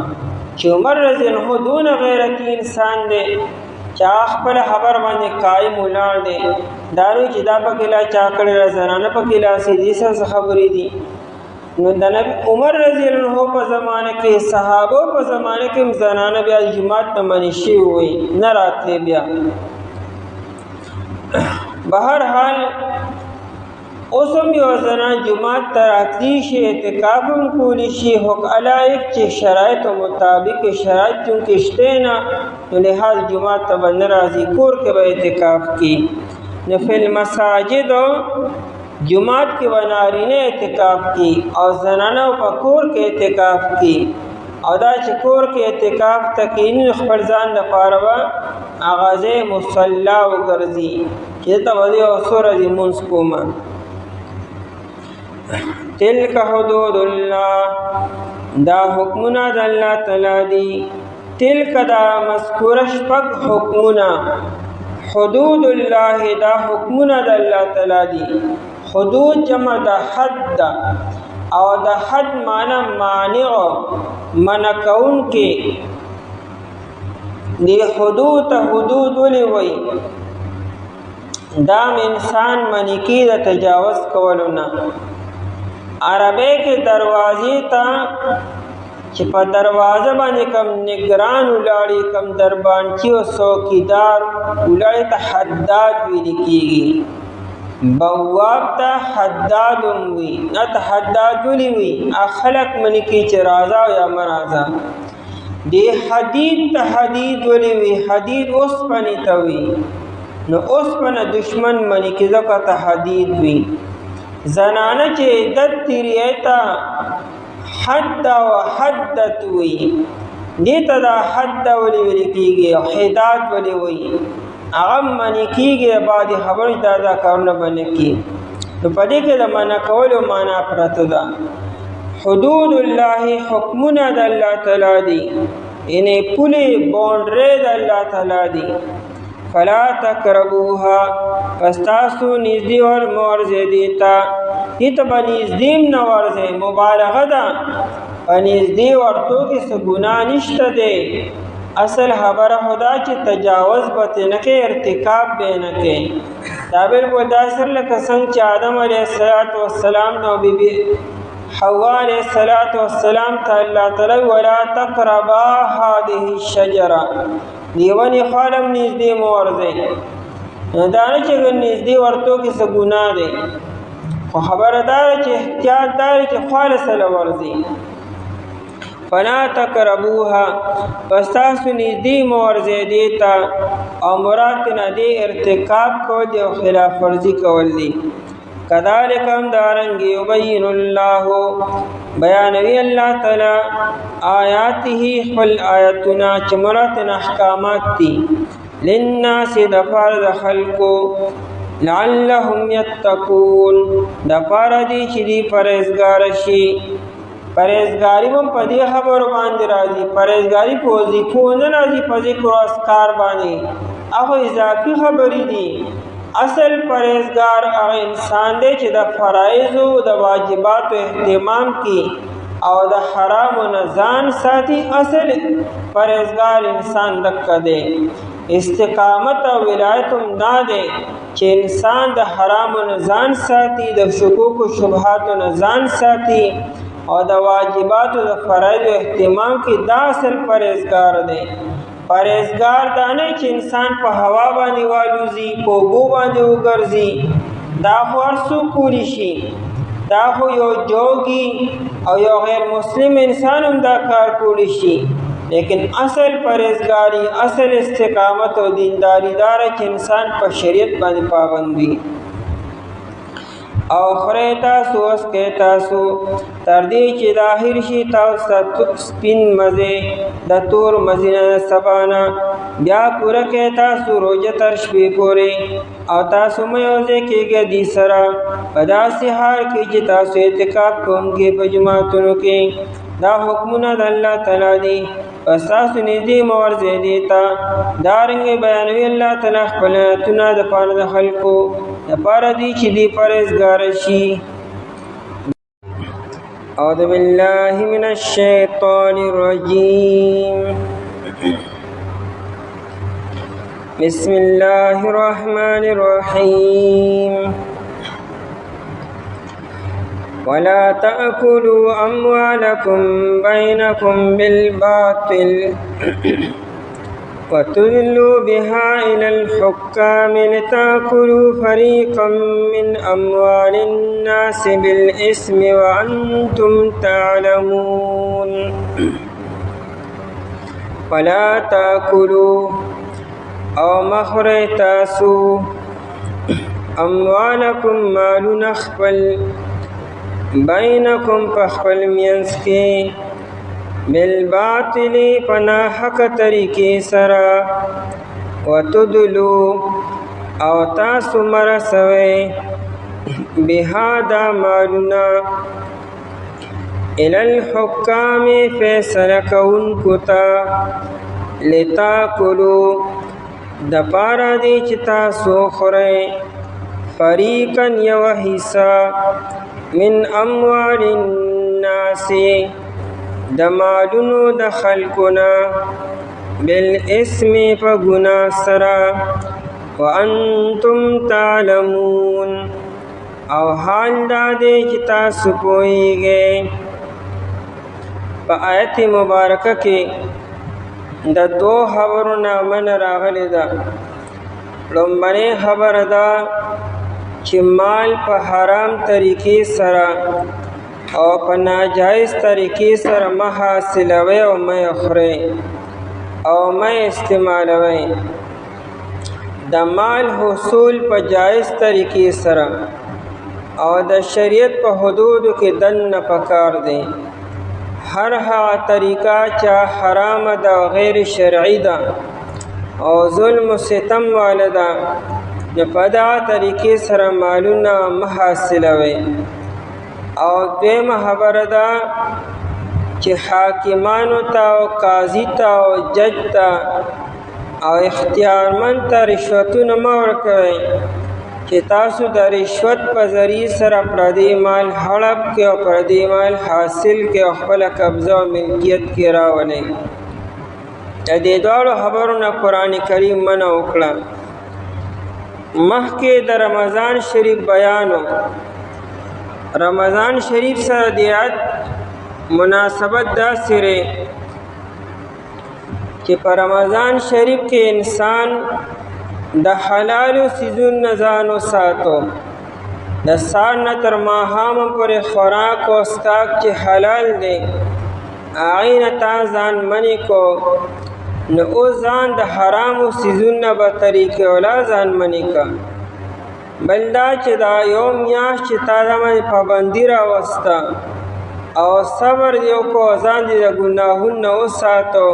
چې عمر رضی الله عنه دونه غیرتي انسان دی چې هغه خپله خبر باندې قایم ولاړ دی. دا نو چې دا پکې لا چا کړې ده، زنانه پکې لاسې دي، څه خبرې دي. نو د عمر رضی الله عنه په زمانه کې، صحابو په زمانه کې زنانه بیا جماعت ته منې شوې وي، نه راتلې بیا. بهرحال اوس هم یو زنان جماعت ته راتلی شي، اعتکاف هم کولی شي، خو علایق چې شرایطو مطابق شرایط چونکې شته نه، نو لحاظ جماعت ته به نه راځي، کور کې به اعتکاف کوي. نو فی المساجد جماعت کې به نارینه اعتکاف کی او زنانه په کور کې اعتکاف کی. او دا چې کور کې اعتکاف ته کینی خپل ځان لپاره به هغه ځای مصلی وګرځي چې ته به زه یو څو ورځې لمونځ کوم. تلک حدود الله، دا حکمونه د الله تعالی دي. تلک دا مذکوره شپږ حکمونه، حدود الله دا حکمونه د الله تعالی دي. حدود جمع دا حد دا، او دا حد معنی مانع منع کون کې. دی حدود ته حدود ولی وی؟ دا انسان منع کی دا تجاوز کولو نه. عربی کې دروازې ته چې په دروازه باندې کم نگران ولاړی، کم دربانچی او څوکیدار ولاړی ته حداد ویل کېږي. بواب ته حداد وي، نه ته حداد ولی وي. خلک منې کوي چې راځه او یا مه راځه. دې حدید ته حدید ولی وي؟ حدید اوسپنې ته وي. نو اوسپنه دشمن منې کوي، ځکه ته حدید وي. زنانه چې عدت تیریه ته حد و حدت وي، دې ته دا حد ولی ویل کېږي او حداد ولی وي. هغه منع کېږي، بعد خبرې دا کارونه به نه کړي. نو په دې کې د منع کولو معنا پرته ده. حدود الله حکمونه د الله تعالی دي، یعنې پولې باونډرۍ د الله تعالی دي. فلا تقربوها، پس تاسو نږدې مه ورځئ دې ته. دې ته به نږدې هم نه ورځئ، مبالغه ده. په نږدې ورتو کې څه ګناه نشته دی. اصل خبره خدا چې تجاوز به ترې نه کوې، ارتکاب به یې نه کوې. دا بالکل داسې لکه څنګه چې آدم علیه السلام نو بیبي حوا علیه السلام ته الله تعالی ولا تقربا هذه الشجره، دې ونې خوا هم نږدې مه ورځئ. دا نه چې نږدې ورتو کې څه ګناه دی، خو خبره دا ده چې احتیاط دا دی چې خوا له سره ورځئ. فلا تقربوها، پس تاسو نږدې مه ورځئ دې ته. او مراد نه دې ارتکاب کول دی او خلاف ورزي کول دی. کذالک هم دارنګې یبین الله، بیانوي الله تعالی آیاته خپل آیاتونه چې مراد نه احکامات دي. للناس دپاره د خلکو، لعلهم یتقون د پاره دی چې دی پرهیزګار شي. پرهیزګاری هم په دې خبرو باندې راځي، پرهیزګاری په وظیفو نه راځي، په ذکر او اذکار باندې هغه اضافي خبرې دي. اصل پرهیزګار هغه انسان دی چې د فرایضو د واجباتو اهتمام کوي او د حرامو نه ځان ساتي. اصل پرهیزګار انسان دقه دی. استقامت او ولایت هم دا دی چې انسان د حرامو نه ځان ساتي، د شکوک و شبهاتو نه ځان ساتي او د واجباتو د فرایضو اهتمام کې. دا اصل پرهیزګار دی. پرهیزګار دا نه چې انسان په هوا باندې والوزي، په اوبو باندې وګرځي، دا خو هر څوک کولی شي. دا خو یو جوګي او یو غیر مسلم انسان هم دا کار کولی شي. لیکن اصل پرهیزګاری، اصل استقامت او دینداری داره چې انسان په شریعت باندې پابند وي. او خورئ تاسو وڅښئ تاسو تر دې چې ظاهر شي تاسو ته سپین مزې د تور مزې نه سبا نه. بیا پوره کړئ تاسو روژه تر شپې پورې او تاسو مه یوځای کېږئ دوی سره په داسې حال کې چې تاسو اعتکاف کوونکي په جوماتونو کې. دا حکمونه د الله تعالی دي، پس تاسو نږدې مه ورځئ دې ته. دارنګې بیانوي الله تعالی خپل آیتونه د پاره د خلکو دپاره دي چې دوی پرهیزګاره شي. اعوذ بالله من الشیطان الرجیم. بسم الله الرحمن الرحیم. ولا تأكلوا أموالكم بينكم بالباطل وتدلوا بها إلى الحكام لتأكلوا فريقا من أموال الناس بالإثم وأنتم تعلمون. ولا تأكلوا أو مخرئ تاسو أموالكم مالون خپل بینکم پخپل مینس کې بالباطل پنا حق طریقې سره وتدلو او تاسو مرسوي بها دا مالونا الى الحکام فیصله کوونکو ته لتاکلو د پاره دی چې تاسو خورئ فریقا یو حصہ من اموال الناس د مالونو د خلقنا بالاسم فغنا سرا وانتم تعلمون او حال دا دی چې تاسو پوهیږئ. په آیت مبارکه کې د دو خبرو نه من راغلی ده. لومړنۍ خبره ده چې مال په حرام طریقې سره او په ناجایز طریقې سره مه حاصلوئ او مه یې خورئ او مه یې استعمالوئ. د مال حصول په جایز طریقې سره او د شریعت په حدودو کې دننه پکار دی. هر هغه طریقه چې حرام ده او غیر شرعي ده او ظلم و ستم واله ده نو په دغه طریقې سره مالونه مه حاصلوئ. او دویمه خبره ده چې حاکمانو ته او قاضي ته او جج ته او اختیارمند ته رشوتونه مه ورکوئ چې تاسو د رشوت په ذریعې سره پردی مال هړپ کې او پردی مال حاصل کې او خپله قبضه او ملکیت کې راولئ. د دې دواړو خبرو نه قرآن کریم منع وکړه. مخکې د رمضان شریف بیانو، رمضان شریف سره د آیت مناسبت داسې دی چې په رمضان شریف کې انسان د حلالو څیزونو نه ځان وساتو. د سهار نه تر ماښامه پورې خوراک او څښاک چې حلال دی هغې نه تا ځان منې کو، نو اوس ځان د حرامو څیزونو نه به طریقې ولا ځان منې که. بل دا چې دا یو میاشت چې تا د باندې پابندي راوسته او صبر دې وکړو ځان دې د ګناهونو نه وساتو،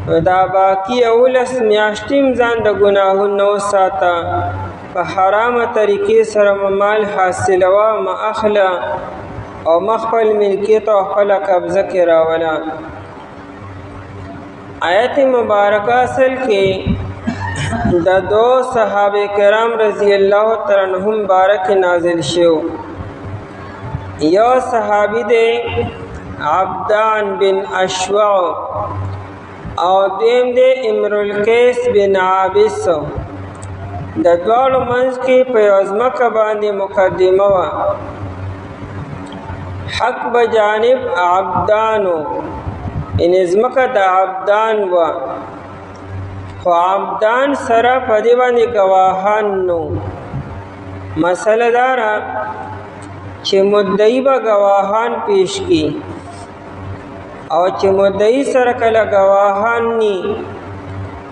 نو دا باقي 11 میاشتې هم ځان د ګناهونو نه وساته په حرامه طریقې سره مال حاصلوه، ما اخله او مخفل ملکیت او خپل قبضه کې راوله. آیت مبارکه اصل کې د دو صحابه کرام رضی الله تعالی عنهم بارک نازل شو. یو صحابی دی عبدان بن اشوع او دیم دی امرالقیس بن عابس. د دوالو منځ کې په یو ځمکه باندې مقدمه وه. حق بجانب عبدانو، یعنې ځمکه د عبدان وه، خو عبدان سره په دې باندې ګواهان نو. مسله دا ده چې مدعی به ګواهان پیش کړي، او چې مدعی سره کله ګواهان ني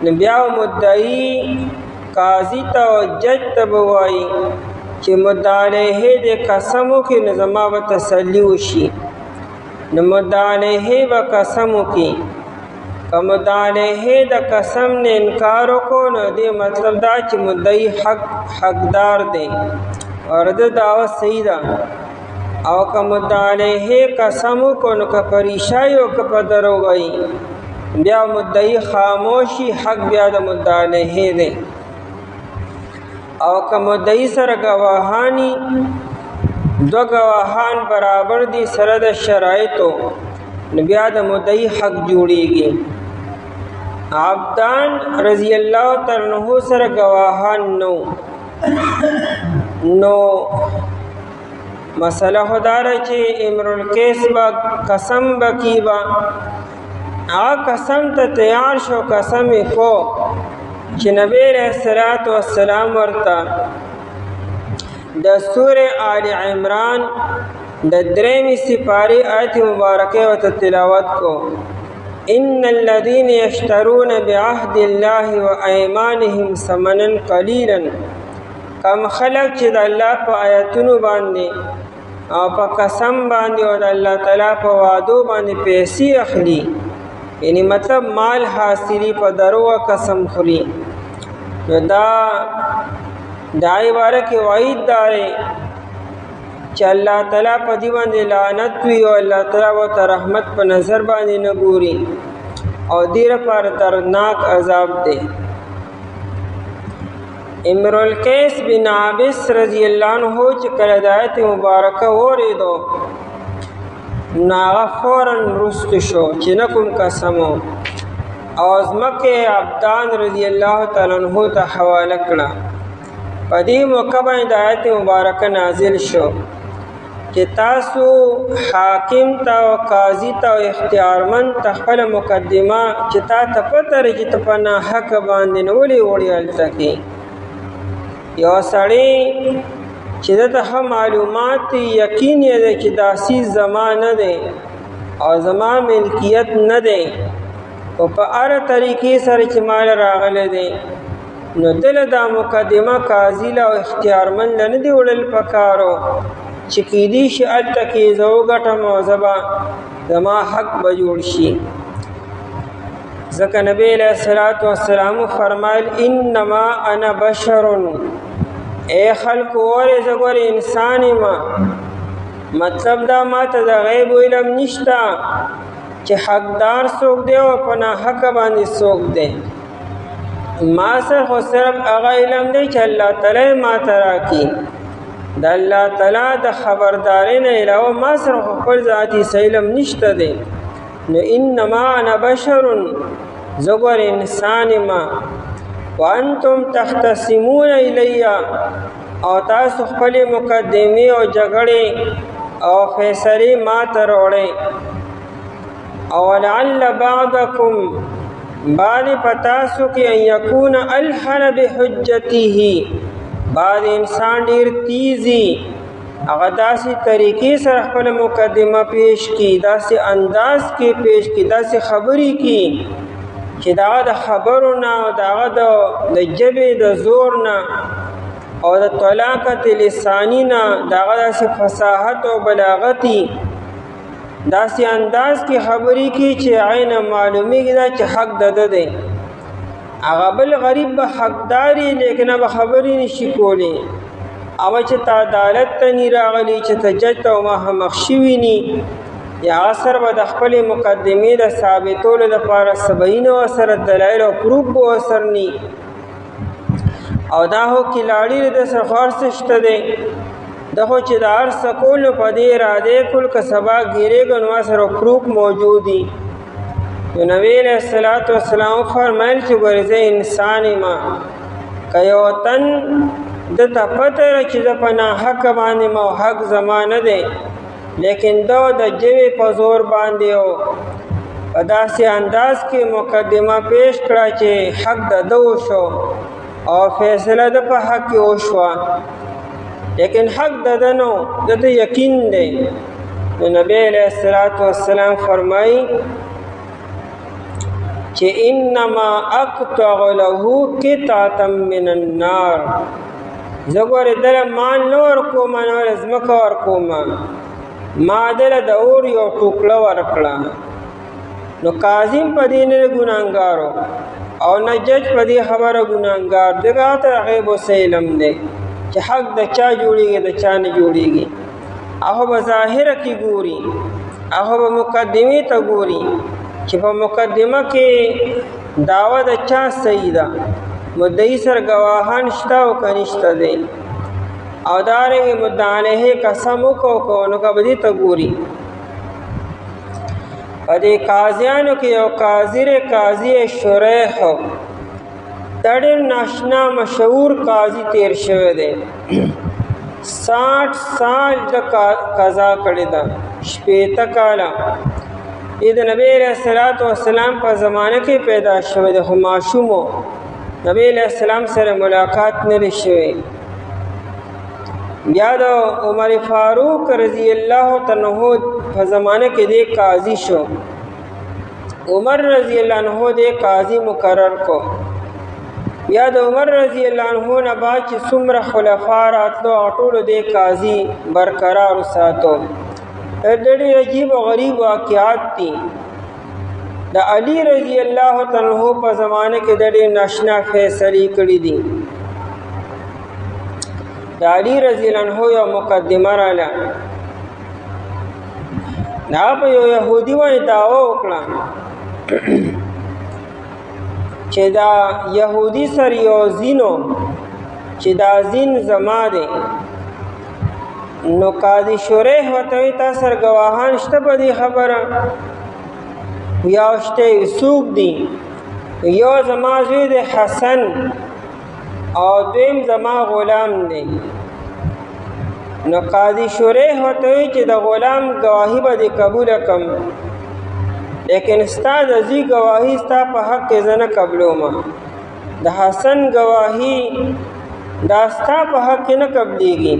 نو بیا مدعی قاضي ته او جج ته به وایي چې مدعی علیه د قسم وکړي نو زما به تسلي وشي. نو مدعی علیه به قسم وکړي، که مدعی علیه د قسم نه انکار وکړو نو دې مطلب دا چې مدعی حقدار دی او د دعوه صحیح ده. او که مدعی علیه قسم وکړو نو که په ریشایي او که په دروغ وایي بیا مدعی خاموشي، حق بیا د مدعی علیه دی. او که مدعی سره ګواهانی، دو ګواهان برابر دي سره د شرایطو، نو بیا د مدعی حق جوړیږي. عبدان رضی الله تعالی عنہ سره ګواهان نو مسله خداره چې امرالقیس با قسم بکی با قسم ته تیار شو. قسم کو چې نبی علیہ الصلوۃ والسلام ورته د سوره آل عمران د درېمې سپارې آیت مبارکه ورته تلاوت کو. ان الذين يشترون بعهد الله وايمانهم ثمنا قليلا، کم خلق چې د الله په آیتونو باندې او په قسم باندې او د الله تعالی په وعدو باندې پیسې اخلي، یعنی مطلب مال حاصلی په درو قسم خوري، نو دا عبارت کې وعید داري چې الله تعالی په دې باندې لعنت وي او الله تعالی ورته رحمت په نظر باندې نه ګوري او دې لپاره دردناک عذاب دی. امرالقیس بن عابس رضی الله عنه چې کله د آیت مبارکه واورېدو نو هغه فوراً رست شو چې نه کوم قسم او ځمکې عبدان رضی الله تعالی عنه ته حواله کړه. په دې موقع باندې د آیت مبارکه نازل شو چې تاسو حاکم ته او قاضي ته او اختیارمند ته خپله مقدمه چې تا ته پته لري چې ته په ناحقه باندې نه ولې وړې هلته کې یو سړی چې دته ښه معلومات دي، یقین یې دی چې دا سیز زما نه دی او زما ملکیت نه دی، او په هره طریقې سره چې مال راغلی دی، نو دله دا مقدمه قاضي له او اختیارمند له نه دي وړل پکارو چې کیدی شي هلته کې زه وګټم او زه به زما حق به جوړ شي. ځکه نبی علیه الصلاة والسلام فرمایل انما انا بشر، اے خلق وره زه ګورې انسان یم. مطلب دا ما ته د غیب علم نشته چې حقدار څوک دی او په ناحقه باندې څوک دی. ما سره خو صرف هغه علم دی چې الله تعالی ما ته راکړي. د الله تعالی د خبردارۍ نه علاوه ما سره خو خپل ذاتي څه علم نشته دی. نو انما انا بشر، زه ګورې انسان یم. وانتم تختصمون الی، او تاسو خپلې مقدمې او جګړې او فیصلې ما ته راوړئ. او لعل بعضکم، بعض په تاسو کې ان یکون الحن بحجته، بعض انسان ډېر تیزي، هغه داسې طریقې سره خپله مقدمه پیش کړي، داسې انداز کې پیش کړي، داسې خبرې کړي چې د هغه د خبرو نه او د هغه د ژبې د زور نه او د طلاقت لسانی نه د هغه داسې فصاحت او بلاغتي داسې انداز کې خبرې کړي چې عین معلومیږي دا چې حق د ده دی. هغه بل غریب به حقداري لیکن به خبرې نشي کولی او چې ته عدالت ته نی راغلی چې ته جج ته مخامخ شوي نی یا هغه سره به د خپلې مقدمې د ثابتولو لپاره سبعین ورسره دلایل او پروف به ورسره نی او دا هو کلاړي د سره خو هر څه شته دی دا خو چې د هر څه کولو په دې ارادې کول که سبا ګیرېږي نو سره پروف موجود دي نو نبی علیہ الصلوۃ والسلام فرمایل چې ګورې زه انسان یم که یو تن دته پته چې زه په ناحق باندې یم او حق زما نه دی لیکن دا د ژبې په زور باندې او په داسې انداز کې مقدمه پیش کړه چې حق د ده وشو او فیصله د په حق کې وشوه لیکن حق د ده نه د ده یقین دی نو نبی علیہ الصلوۃ والسلام فرمایي چې انما اقطع له قطعه من النار زه ګورې دله مال نه ورکوم نه ځمکه ورکوم ما دله د اور یو ټوکړه ورکړه نو قاضي په دې نه ګناهګارو او نه جج په دې خبره ګناهګار دغه ته هغې به څه علم دی چې حق د چا جوړېږي د چا نه جوړېږي هغه به ظاهره کې ګوري هغه به مقدمې ته ګوري چې په مقدمه کې دعوه د چا صحیح ده مدعی سره ګواهان شته او که نشته دی او دارنګې مدعا علیه قسم وکړو نو که به دې ته ګوري په دې قاضیانو کې یو قاضي دی قاضي شریح دا ډېر ناشنا مشهور قاضي تیر شوی دی 60 سال د قضا کړې ده 80 کاله د نبی علیہ الصلوۃ والسلام په زمانه کې پیدا شوی دی خو ماشوم نبی علیہ السلام سره ملاقات نه لري شوی بیا د عمر فاروق رضی الله تعالی عنہ په زمانه کې دی قاضي شو عمر رضی الله عنہ دی قاضي مقرر کو بیا د عمر رضی الله عنہ نه بعد چې څومره خلفا راتلو ټول دی قاضي برقرار ساتو ډېر عجیب او غریب واقعات دي د علی رضی الله تعالی عنہ په زمانه کې ډېر ناشنا فیصلې کړې دي د علی رضی الله عنہ یو مقدمه رااله دا په یو يهودي باندې دعوا وکړه چې دا يهودي سره یو زینو چې دا زین زما دی نو قاضي شریح ورته وایي تا سره ګواهان شته په دې خبره یا شته څوک دي یو زما زوی دی حسن او دویم زما غلام دی نو قاضي شریح ورته وایي چې د غلام ګواهي به دې قبوله کړم لیکن ستا د زوی ګواهي ستا په حق کې زه نه قبلوم د حسن ګواهي دا ستا په حق کې نه قبلیږي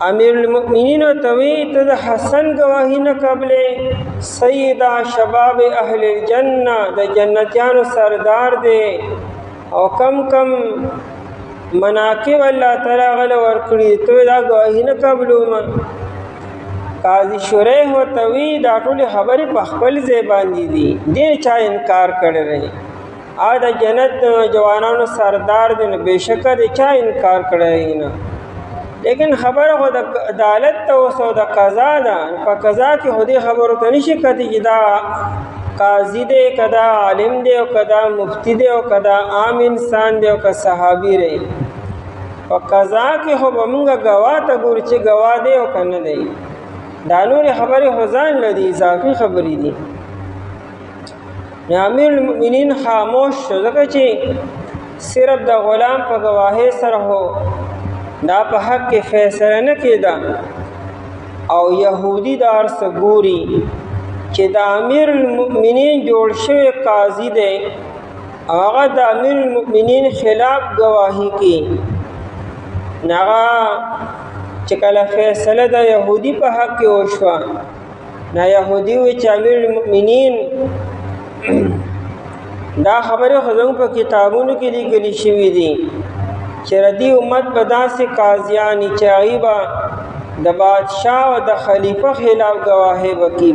امیر المؤمنین ورته وایي ته د حسن ګواهي نه قبلې سیدا شباب اهل الجنه د جنتیانو سردار دی او کم کم مناقب الله تعالی غله ورکړي ته دا ګواهي نه قبلوم قاضي شریح ورته وایي دا ټولې خبرې په خپل ځای باندې دي ډېر چا انکار کړی دی د جنت جوانانو سردار دی نو بېشکه د چا انکار کړی نه لیکن خبره خو د عدالت ته اوس او د قضا ده په قضا کې خو دې خبرو ته نشي کتلی چې دا قاضي دی که دا عالم دی او که دا مفتی دی او که دا عام انسان دی او که صحابي دی په قضا کې خو به مونږ ګواه ته ګورو چې ګواه دی او که نه دی دا نورې خبرې خو ځان له دي اضافي خبرې دي امیر المؤمنین خاموش شو ځکه چې صرف د غلام په ګواهۍ سره هو دا په حق کې فیصله نه کېده او یهودي دا هر څه ګوري چې د امیر المؤمنین جوړ شوی قاضي دی هغه د امیر المؤمنین خلاف ګواهي کوي هغه چې کله فیصله د یهودي په حق کې وشوه نه یهودي وایي چې امیر المؤمنین دا خبرې خو زموږ په کتابونو کې لیکلي شوي دي چې ردی امت به داسې قاضیانې چې هغوی به د بادشاه او د خلیفه خلاف ګواهۍ به کوي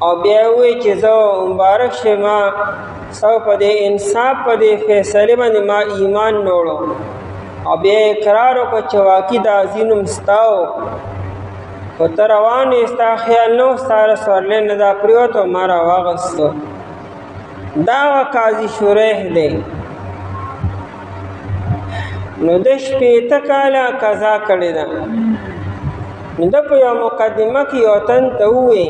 او بیا وی چې زه مبارک شما سو په دې انصاف په دې فیصله باندې ما ایمان نوړو او بیا اقرار وکړ چې واقعي دا ځینم ستاو خو ته روان یې ستا خیال نه و ستا سورلی نه دا پرېوتو ما راواغستو دا قاضي شریح دی نو د 15 کاله قضا کړې ده نو د په یو مقدمه کې یو تن ته ووایي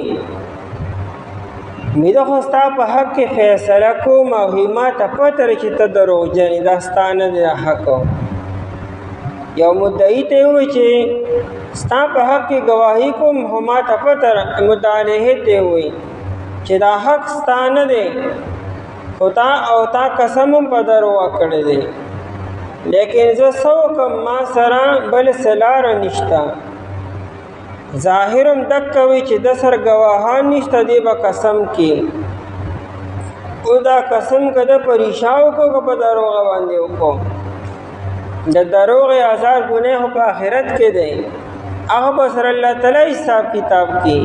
زه خو ستا په حق کې فیصله کوم او ما ته پته ده چې ته دروغجن یې دا ستا نه دی دا حق یو مدعي ته یې ووایي چې ستا په حق کې ګواهي کوم خو ما ته پته مدعا علیه ته یې ووایي چې دا حق ستا نه دی خو تا او تا قسم هم په دروغ کړی دی لیکن زه څه وکړم ما سره بل څه لاره نشته ظاهر هم دکه وي چې د سر ګواهان نشته دی به قسم کې او دا قسم که د په ریښه وکړو که په دروغه باندې وکړو د دروغ آزار ګناه خو په آخرت کې دی هغه به سره الله تعالی حساب کتاب کې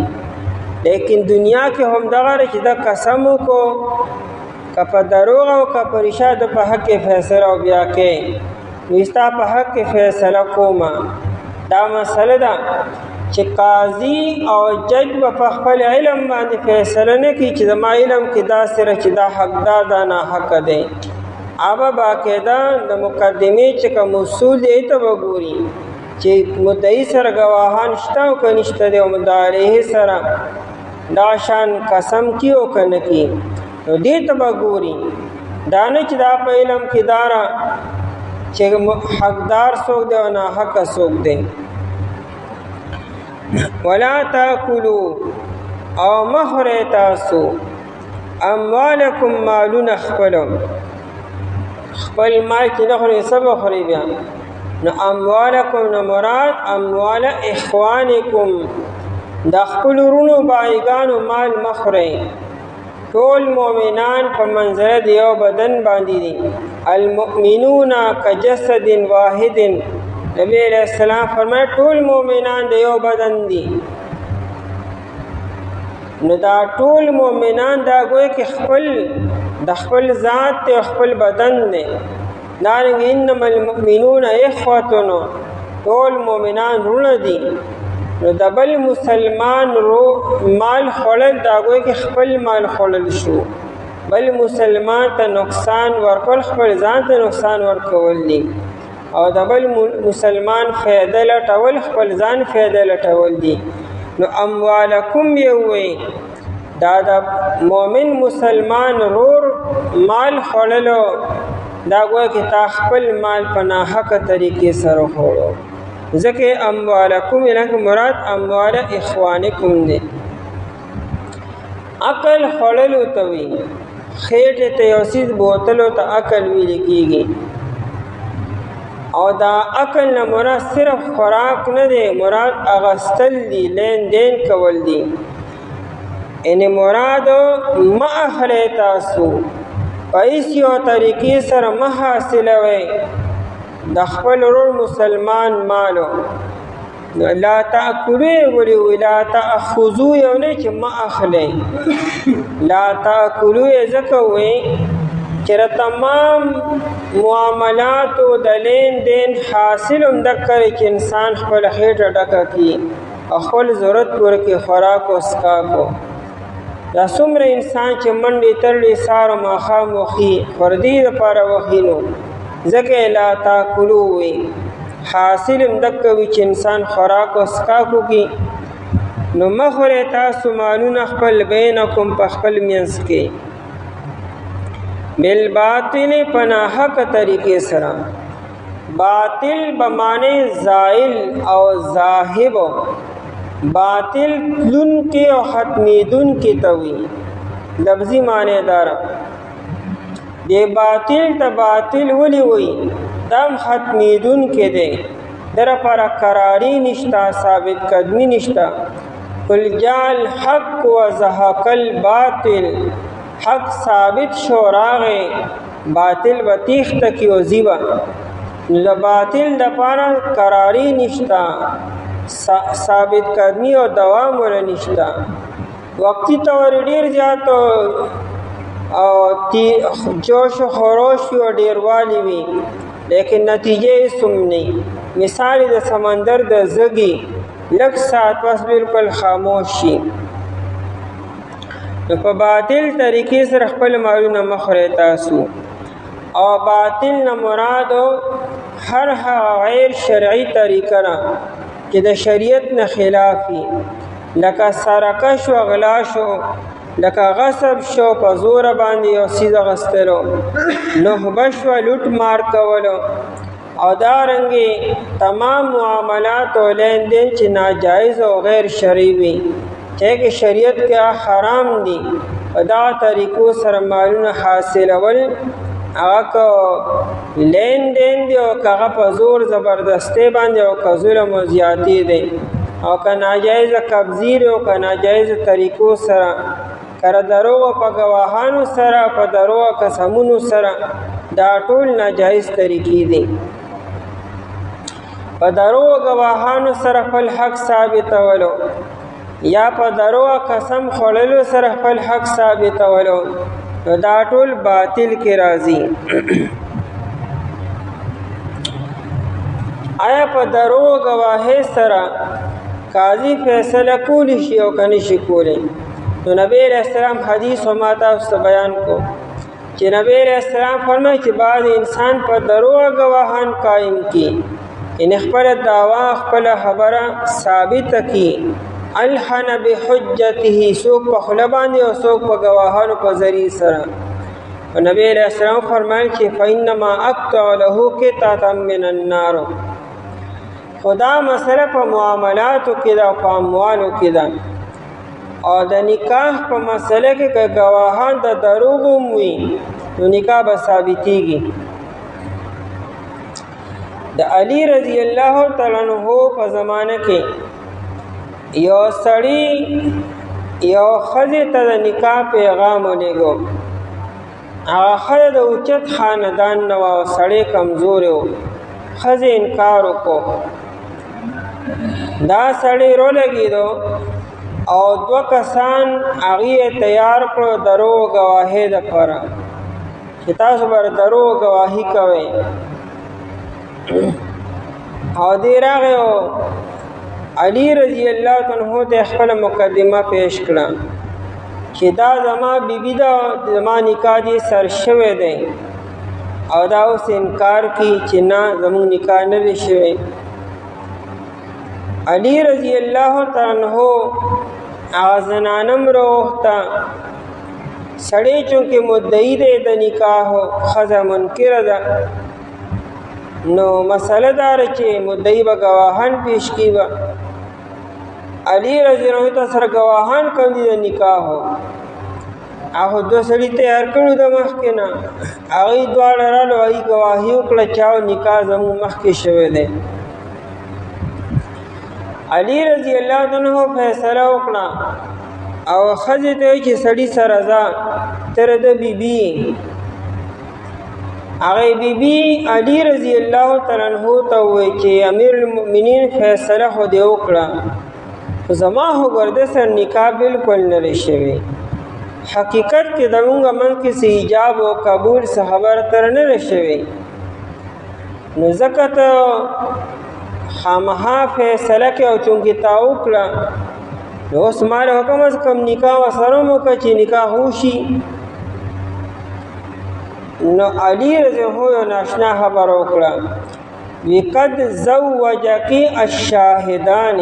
لیکن دنیا کې هم دغه چې د قسم وکړو که په دروغ او که په ریښه د په حق کې فیصله او بیا کې نو ستا په حق کې فیصله کومه دا مسله ده چې قاضي او جج به په خپل علم باندې فیصله نه کوي چې زما علم کې دا سره چې دا حقدار دا ناحق دی هغه باقاعده د مقدمې چې کوم اصول دی ته به ګوري چې مدعي سره ګواهان شته او که نشته دی او مدعا علیه سره دا شان قسم کی او که نه کی نو دې ته به ګوري دا نه چې دا په علم کې داره چې حقدار څوک دی او ناحق څوک دی ولا تاکلوا او مخوری تاسو اموالکم مالون خپل مال چې نه خوري څه به خوري بیا نو اموالکم نه مراد اموال اخوانکم د خپل ورونو بایګانو مال مخوري ټول مؤمنان په منزله د یو بدن باندې دي المؤمنون کجسد واحد نبی علیہ السلام فرمائے ټول مؤمنان د یو بدن دي نو دا ټول مؤمنان دا گویا کې خپل ذات ته خپل بدن دی دارنګ انما المؤمنون اخوتون ټول مؤمنان رونه دي نو د بل مسلمان مال خوړل دا گویا کې خپل مال خوړل شو بل مسلمان ته نقصان ورکول خپل ځان ته نقصان ورکول دي او د بل مسلمان فایده لټول خپل ځان فایده لټول دي نو اموالکم یووي دا د مؤمن مسلمان رور مال خوړلو دا گویا کې تا خپل مال په ناحقه طریقې سره خوړو ځکه اموالکم یعنی مراد اموال اخوانکم دی عقل خوړلو ته وي خېټې ته یو څیز بوتلو ته عقل ویل کېږي او دا عقل نه مراد صرف خوراک نه دی مراد اغستل دی لین دین کول دی یعنی مراد ما اخلی تاسو په هیڅ یو طریقې سره مه حاصلوئ د خپل ورور مسلمان مالو لا تاکلوی ولی لا تاخذو یو نه چې ما اخلی لا تاکلوی ځکه وی چې تمام معاملات او د لین دین حاصل هم د کړي چې انسان خپل خېټه ډکه کړي خپل ضرورت پوره کړي خوراک او اسکاک دا څومره انسان چې منډې ترړې سهار او ماښام وخي فردي دپاره وخي نو ځکه لا تاکلو وي حاصل هم دکه وي چې انسان خوراک او اسکاک وکړي نو مه خورئ تاسو مالونه خپل بینکم په خپل منځ کې بالباطل پناحق طریقے سرا باطل بمانے زائل او ذاہب باطل لن کے او ختمی دن کی توی لفظی معنی دارا دے باطل تا باطل ولی ہوئی دم ختمی دن کے دے در پر قراری نشتا ثابت قدمی نشتا قل جال حق و زحق الباطل حق ثابت شو راغے باطل و تیخ تکی و زیبا باطل دا پارا قراری نشتا ثابت قدمی و دوام ولا نشتا وقتی طور ډیر زیات او جوش و خروش و ډیروالی وي لیکن نتیجه سم نه. مثال د سمندر د زګي لږ ساعت پس بالکل خاموش شي. نو په باطل طریقې سره خپل مالونه مخورئ تاسو. او باطل نه مراد هر هغه غیر شرعي طریقه نه چې د شریعت نه خلاف وي، لکه سرقه شو، غلا شو، لکه غصب شو، په زوره باندې یو څیز اخیستلو، نهبه شوه، لوټ مار کولو، او دارنګې تمام معاملات او لین دین چې ناجایز او غیر شرعي وي چې شریعت کې حرام دي، په دغه طریقو سره مالونه حاصلول هغه که لین دین دی او که هغه په زور زبردستی باندې او که ظلم او زیاتی دی او که ناجایز قبضی او که ناجایز طریقو سره کره دروغ په ګواهانو سره په دروغ قسمونو سره دا ټول ناجایز طریقې دي. په دروغ ګواهانو سره خپل حق ثابتولو یا په دروغ قسم خوړلو سره خپل حق ثابتولو نو دا ټول باطل کې راځي. آیا په دروغ گواهی سره قاضي فیصله کولی شي او که نشي کولی؟ نو نبی علیہ السلام حدیث ما تاسو ته بیان کو چې نبی علیہ السلام فرمایي چې بعض انسان په دروغ گواهان قائم کی، ان خپل دعوا خپل خبره ثابت کی، الحن بحجته، سوک په خوله باندې او سوک په گواهانو په ذریعه سره. او نبی علیہ السلام فرمایي چې فإنما أقطع له قطعة من النار. خدا مسله په معاملاتو کې دا، په اموالو کې دا، او د نکاح په مسله کې که گواهان د دروغ هم وي نو نکاح به ثابتېږي. د علی رضی الله تعالی عنہ په زمانه کې یو سړی یو ښځې ته د نکاح پیغام ولېږو. هغه ښځه د اوچت خاندان نه وه او سړی کمزوری و. ښځې انکار وکړو. دا سړی رولګېدو او دوه کسان هغې تیار کړو دروغ ګواهۍ دپاره چې تاسو به دروغ ګواهي کوئ. او دی راغی او علی رضی الله عنه ته خپل مقدمه پیش کړه چې دا زما بیبي ده، زما نکاح دې سر شوی دی او دا اوس انکار کوي چې نه زموږ نکاح نه دی شوی. علی رضی الله عنه هغه زنانم روغته، سړی چونکې مدعی دی د نکاح، ښځه منکره ده، نو مسله داره چې مدعی به گواهان پیش کی به. علی رضی الله عنه سره گواهان کم دي د نکاحو. هغه دوه سړي تیار کړو د مخکې نه، هغوی دواړه رالو، هغوی ګواهي وکړه چې نکاح زموږ مخکې شوی دی. علی رضی الله عنه فیصله وکړه او ښځې ته وایي چې سړي سره ځه ته د بیبي. هغې بیبي علی رضی الله تعالی عنه ته ووایي چې امیر المؤمنین فیصله خو دې وکړه، خو زما خو ګرده سره نکاح بالکل نه دی شوی. حقیقت کې زموږ منځ کې څه ایجاب او قبول څه خبره تر نه دی شوی، نو ځکه ته خامخا فیصله کې او چونکې تا وکړه نو اوس ما له حکم از کم نکاح ورسره هم وکړه چې نکاح وشي. نو علی رضی الله یو ناشنا خبره وکړه، وی قد زوجکی الشاهدان،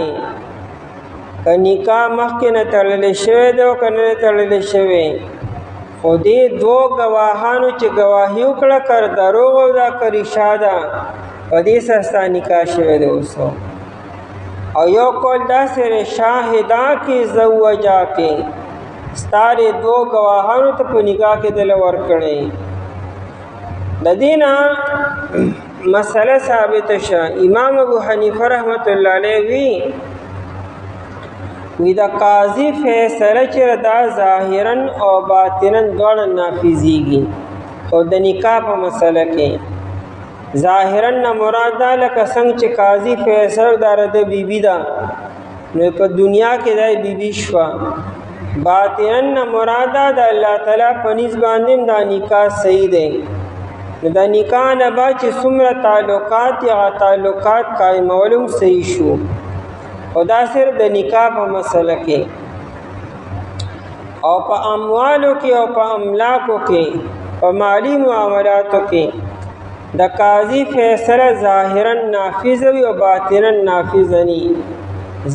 که نکاح مخکې نه تړلی شوی دی او که نه دی تړلی شوی، خو دې دوو ګواهانو چې ګواهي وکړه که دروغ او دا که ریښه ده، په دې سره ستا نکاح شوی دی اوس. او یو قول داسې دی شاهدا کې زوجا کې، ستا دې دوو ګواهانو ته په نکاح کې دله ورکړی. د دې نه مسله ثابته شه. امام ابو حنیفه رحمت الله علیه وی د قاضي فیصله چې دا ظاهرا او باطنا دواړه نافذیږي، خو د نکاح په مسله کې ظاهرا نه مراد ده لکه څنګه چې قاضي فیصله دا د بیبي ده، نو په دنیا کې دا بیبي شوه، باطنن مراده د الله تعالی په نسبت باندې دا نکاح صحیح دی. دا نکاح نه با چې څومره تعلقات یا تعلقات قائمولم صحیح شو. او دا صرف د نکاح په مسله کې او په اموالو کې او په املاکو کې په مالی معاملاتو کې د قاضي فیصله ظاهرا نافذ وي او باطنا نافذ نه.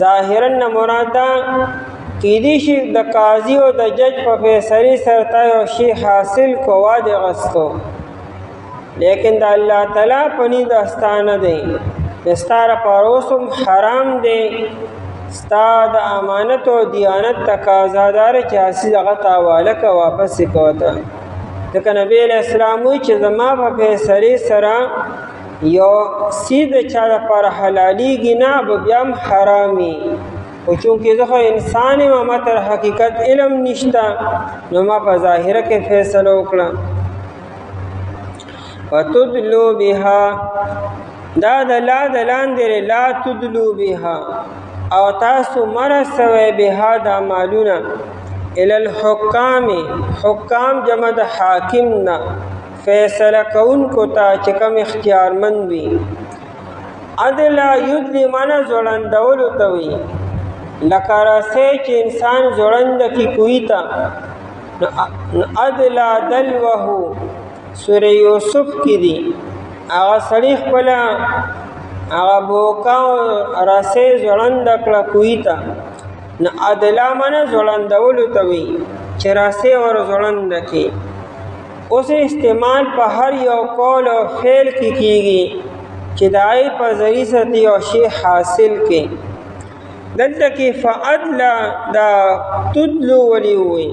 ظاهرا مراد کېدی شي د قاضي او د جج په فیصلې سره یو شی حاصل کو واده غستو، لیکن د الله تعالی په نيد استانه دی. ستاره پاروسم حرام دی. ستا د امانت او دیانت تقاضادار چې اسی دغه تاواله کا واپس کوته. ځکه نبی علیہ السلام وی چې زما په فیصلې سره یو سید چا لپاره حلالېږي نه به بیا هم حرامي. او چونکې زه خو انسان یم ما تر حقیقت علم نشته نو ما په ظاهره کې فیصله وکړه. وتدلو بها دا د لا د لاندې لا تدلو بها او تاسو مرسوي بها دا مالونه الى الحکام. حکام جمع د حاکم نه فیصله کوونکو ته چې کوم اختیارمند وي. عدل یدلی معنی ځوړندولو ته وي. لکه راسې چې انسان ځوړنده کی کوي ته عدل دلوه سوره یوسف کې دی. هغه سړی خپل هغه بوکا راسې ځوړنده کړه کوي ته نه عدل معنی ځوړندولو ته وي چې راسې ور ځوړنده کی. اوس استعمال په هر یو قول او فعل کې کیږي چې دای په ذریعہ سره یو شی حاصل کې. دلته کې فعدل دا تدلو ولی وي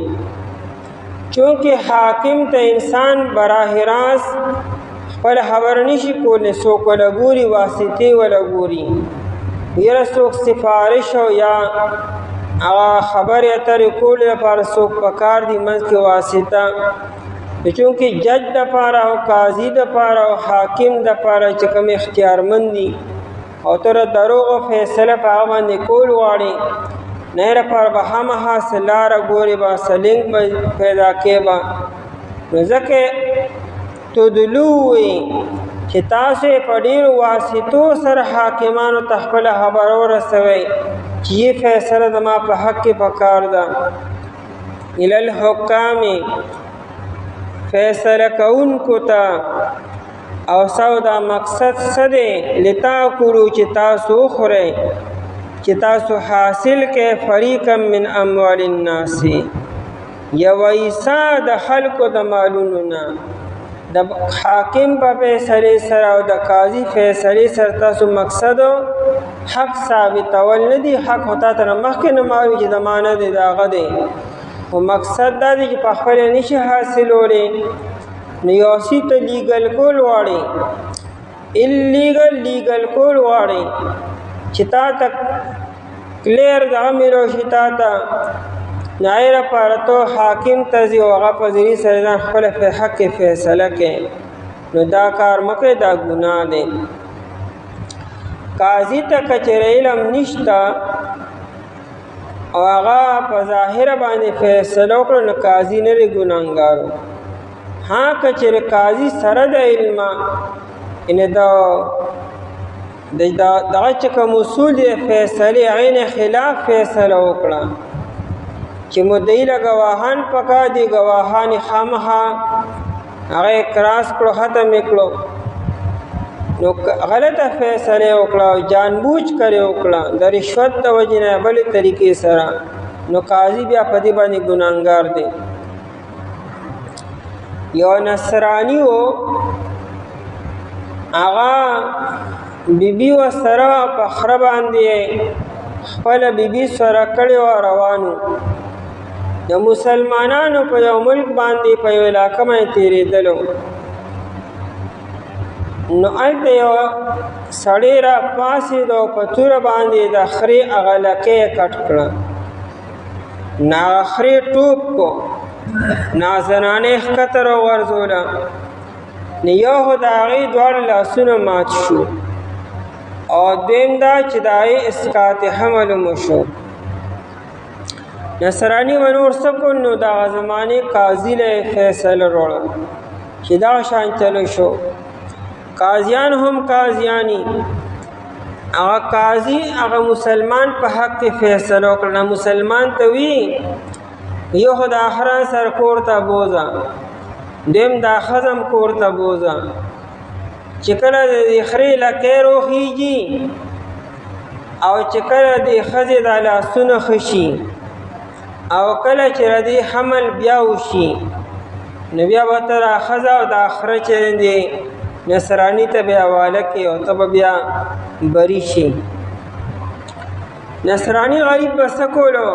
چونکه حاکم ته انسان براه راست خپل خبر نشي کولی. څوک ولا ګوري واسطه ولا ګوري یره څوک سفارش او یا هغه خبر اترې کول لپاره څوک پکار دي منځ کې واسطه. چونکه جج د پاره او قاضي د پاره او حاکم د پاره چې کوم اختیارمند دي او تر دروغ فیصله په هغه باندې کول غواړي نه لپاره به همه سلاره ګوري با سلنګ پیدا کېبا. ځکه تدلوي چې تاسو په ډیر واسطو سره حاکمانو ته خپل خبر ورسوي چې فیصله د ما په حق کې پکار ده. الى الحکام فیصله کوونکو ته او سودا مقصد سده لتا کولو چې تاسو خورئ چې تاسو حاصل کې فریقا من اموال الناس یو ایسا د خلکو د مالونو نه. د حاکم په فیصله سره او د قاضي فیصله سره تاسو مقصد حق ثابتول نه دي. حق هوتا تر مخکې نه ماوي چې د مانه دی داغه دی او مقصد دا دی چې په خپل نشي حاصلولې نو یو سی ته لیګل کول واړي لیګل کول واړي چې تا تک کلیر دا ملو شي تا ته نایره پارتو حاکم تزي او هغه په ذری سره خپل په حق فیصله کوي نو دا کار مکه دا ګناه دی. قاضي ته کچره علم نشتا او هغه په ظاهر باندې فیصله وکړي نو قاضي نه لري ګناهګار. ها کچره قاضي سره د علم ان دا چې کوم اصول فیصله عین خلاف فیصله وکړه چې مدعی له گواهان پکا دي گواهان خامخا هغه کراس کړو ختم کړو نو غلطه فیصله وکړه او جانبوج کړي وکړه د رشوت د وجې نه بل طریقې سره نو قاضي بیا په دې باندې ګناهګار دی. یو نصرانی و هغه بیبي و سره په خره باندې خپل بیبي سره کړي و روانو د مسلمانانو په یو ملک باندې په یو علاقه باندې تیرېدلو نو الته یو سړی را پاسې د پتور باندې د خرې هغه لکې کټ کړه نا خرې ټوپ کو نازنانه خطر ورزولا نیو د هغې دواړه لاسونه مات شو او دویم دا چې د هغې اسقاط حمل مو شو. نصرانی و نور سکن نو دا زمانه قاضی له فیصله وروړه چې دا شان چلو شو. قاضیان هم قاضیانی، هغه قاضی هغه مسلمان په حق کې فیصله وکړه. مسلمان ته وی یو خدا اخره سر کور ته بوزا، دیم دا خزم کور ته بوزا، چې کله د خرې لکې روخیږي او چې کله د ښځې د لاسونه خشي او کله چې ردی حمل بیا وشي نو بیا به ته را ښځه او د اخره چې دی نصرانی ته بیا حواله کړي او ته به بیا بری شي. نصرانی غریب به څه کولو؟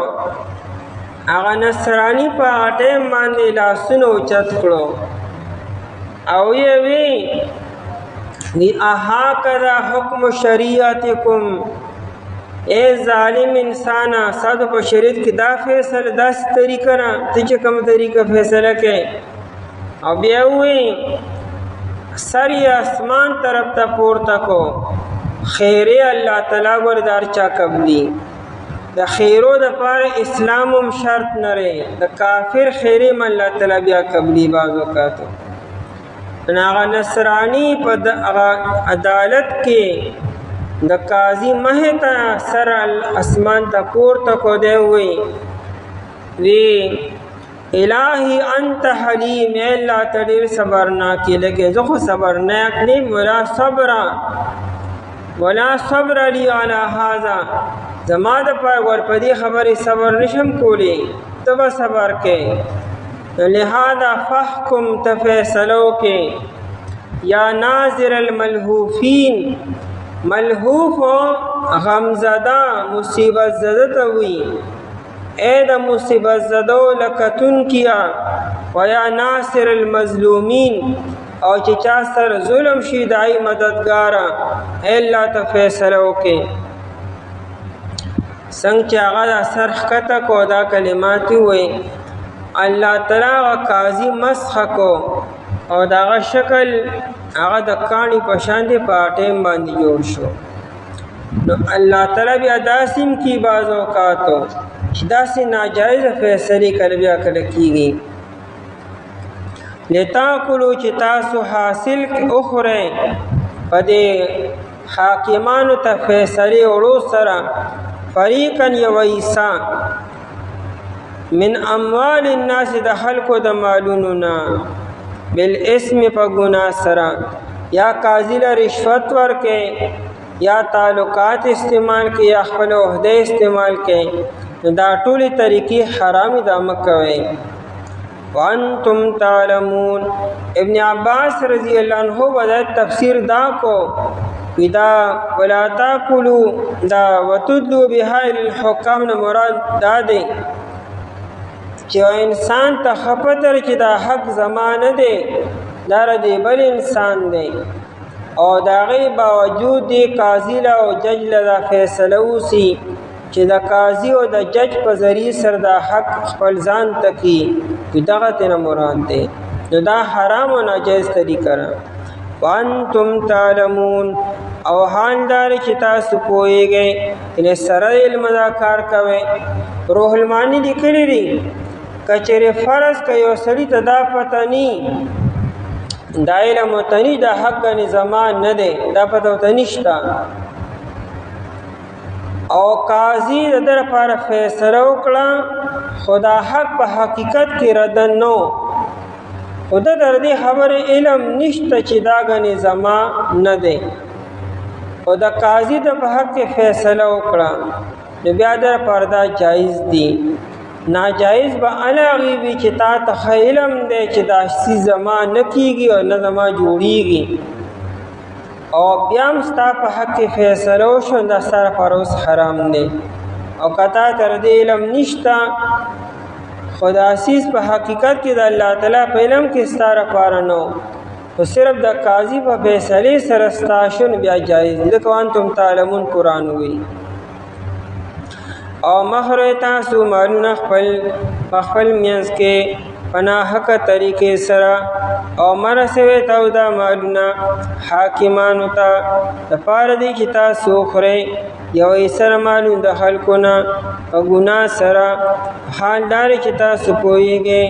هغه نصرانی په هغه ټایم باندې لاسونه اوچت کړو او یې وی اهکذا حکم شریعتکم، اے ظالم انسانا ساده په شریعت کې دا فیصله داسې طریقه نه ته چې کوم طریقه فیصله کوي. او بیا وی سر یې اسمان طرف ته پورته کو، خیره الله تعالی ګوردار چا قبلی. د خیرو د پاره اسلام هم شرط نه لري، د کافر خیره م الله تعالی بیا قبلی بعض وکاتو. هغه نصرانی په عدالت کې د قاضی مه ته سر اسمان ته پورته کو دی وی الہی انت حلیم، اے اللہ تدیر صبرناکی، لیکن زخو صبرناک نیم ولا صبر لی علی هذا، زما د پاره ورپدی خبری صبر نشم کولی، تب صبر کے لہذا فحکم تفیصلو کے یا ناظر الملحوفین، ملحوف و غمزدہ مصیبت زدہ ہوئی، اے دا مصیبت زدو لکتن کیا، ویا ناصر المظلومین، او چچا سر ظلم شیدائی مددگارا، اے اللہ تا فیصلو کے. سنگ چاگا دا سرخ کتا کو دا کلماتی ہوئے اللہ تعالی قاضی مسخ کو او دا شکل هغه د کاڼي په شان دی په ټیم باندې جوړ شو. نو الله تعالی بیا داسیم کی بعض اوقاتو چې داسې ناجایز فیصلې کله بیا کله کیږي. لتاکلوا چې تاسو حاصل اخره په دې حاکمانو ته فیصلې وړو سره فریقا یو حصہ من اموال الناس د خلکو د مالونو نه بالاسم په گناه سره، یا قاضی له رشوت ورکې یا تعلقات استعمال کې یا خپل عہده استعمال کې، نو دا ټولې طریقې حرامې ده مه کوئ. وانتم تعلمون، ابن عباس رضی اللہ عنہ بدایت تفسیر دا کو دا ولا تاکلوا دا وتدلوا بها الحکام نه مراد دا دی چې انسان ته خپتر چې دا حق زمانه دی دا ردی بل انسان دی او دا غي باوجود دی قاضی له او جج له دا فیصله وسی چې دا قاضی او د جج په ذریعہ سره دا حق خپل ځان تکي دغه تنه مراد دی، نو دا حرام او ناجایز طریقه را. وانتم تعلمون، او حال دار چې تاسو پوهیږئ ان سره علم دا کار کوي. روح المانی لیکلی دی کچره فرض که یو سړي ته دا پته نی دا علم ورته نی دا حق زمان نه دی دا پته ورته نشته او قاضي د ده لپاره فیصله وکړه خو دا حق په حقیقت کې ردن نو خو ده د دې خبرې علم نشته چې دا ګنې زما نه دی او د قاضي د په حق کې فیصله وکړه نو بیا د لپاره دا جایز دی. ناجائز با علاقی بھی چې تا ته علم دی چې دا شی زما نه کیږي او نه زما جوړیږي او بیا هم ستا په حق کې فیصله وشو دا ستا لپاره اوس حرام دی او که تا ته د علم نشته خو دا سیز په حقیقت کې د الله تعالی په علم کې ستا لپاره نه خو صرف د قاضي په فیصلې سره ستا شون بیا جایز دی. ځکه وانتم تعلمون قرآن وی او مخروی تاسو مالونه خپل منځ کې پناه حق طریقې سره او مرسوي تاسو دا مالونه حاکمانو ته د پاره دی چې تاسو خورئ یو ایسر معلوم د خلکو نه په ګناه سره حال دار چې تاسو پوهیږئ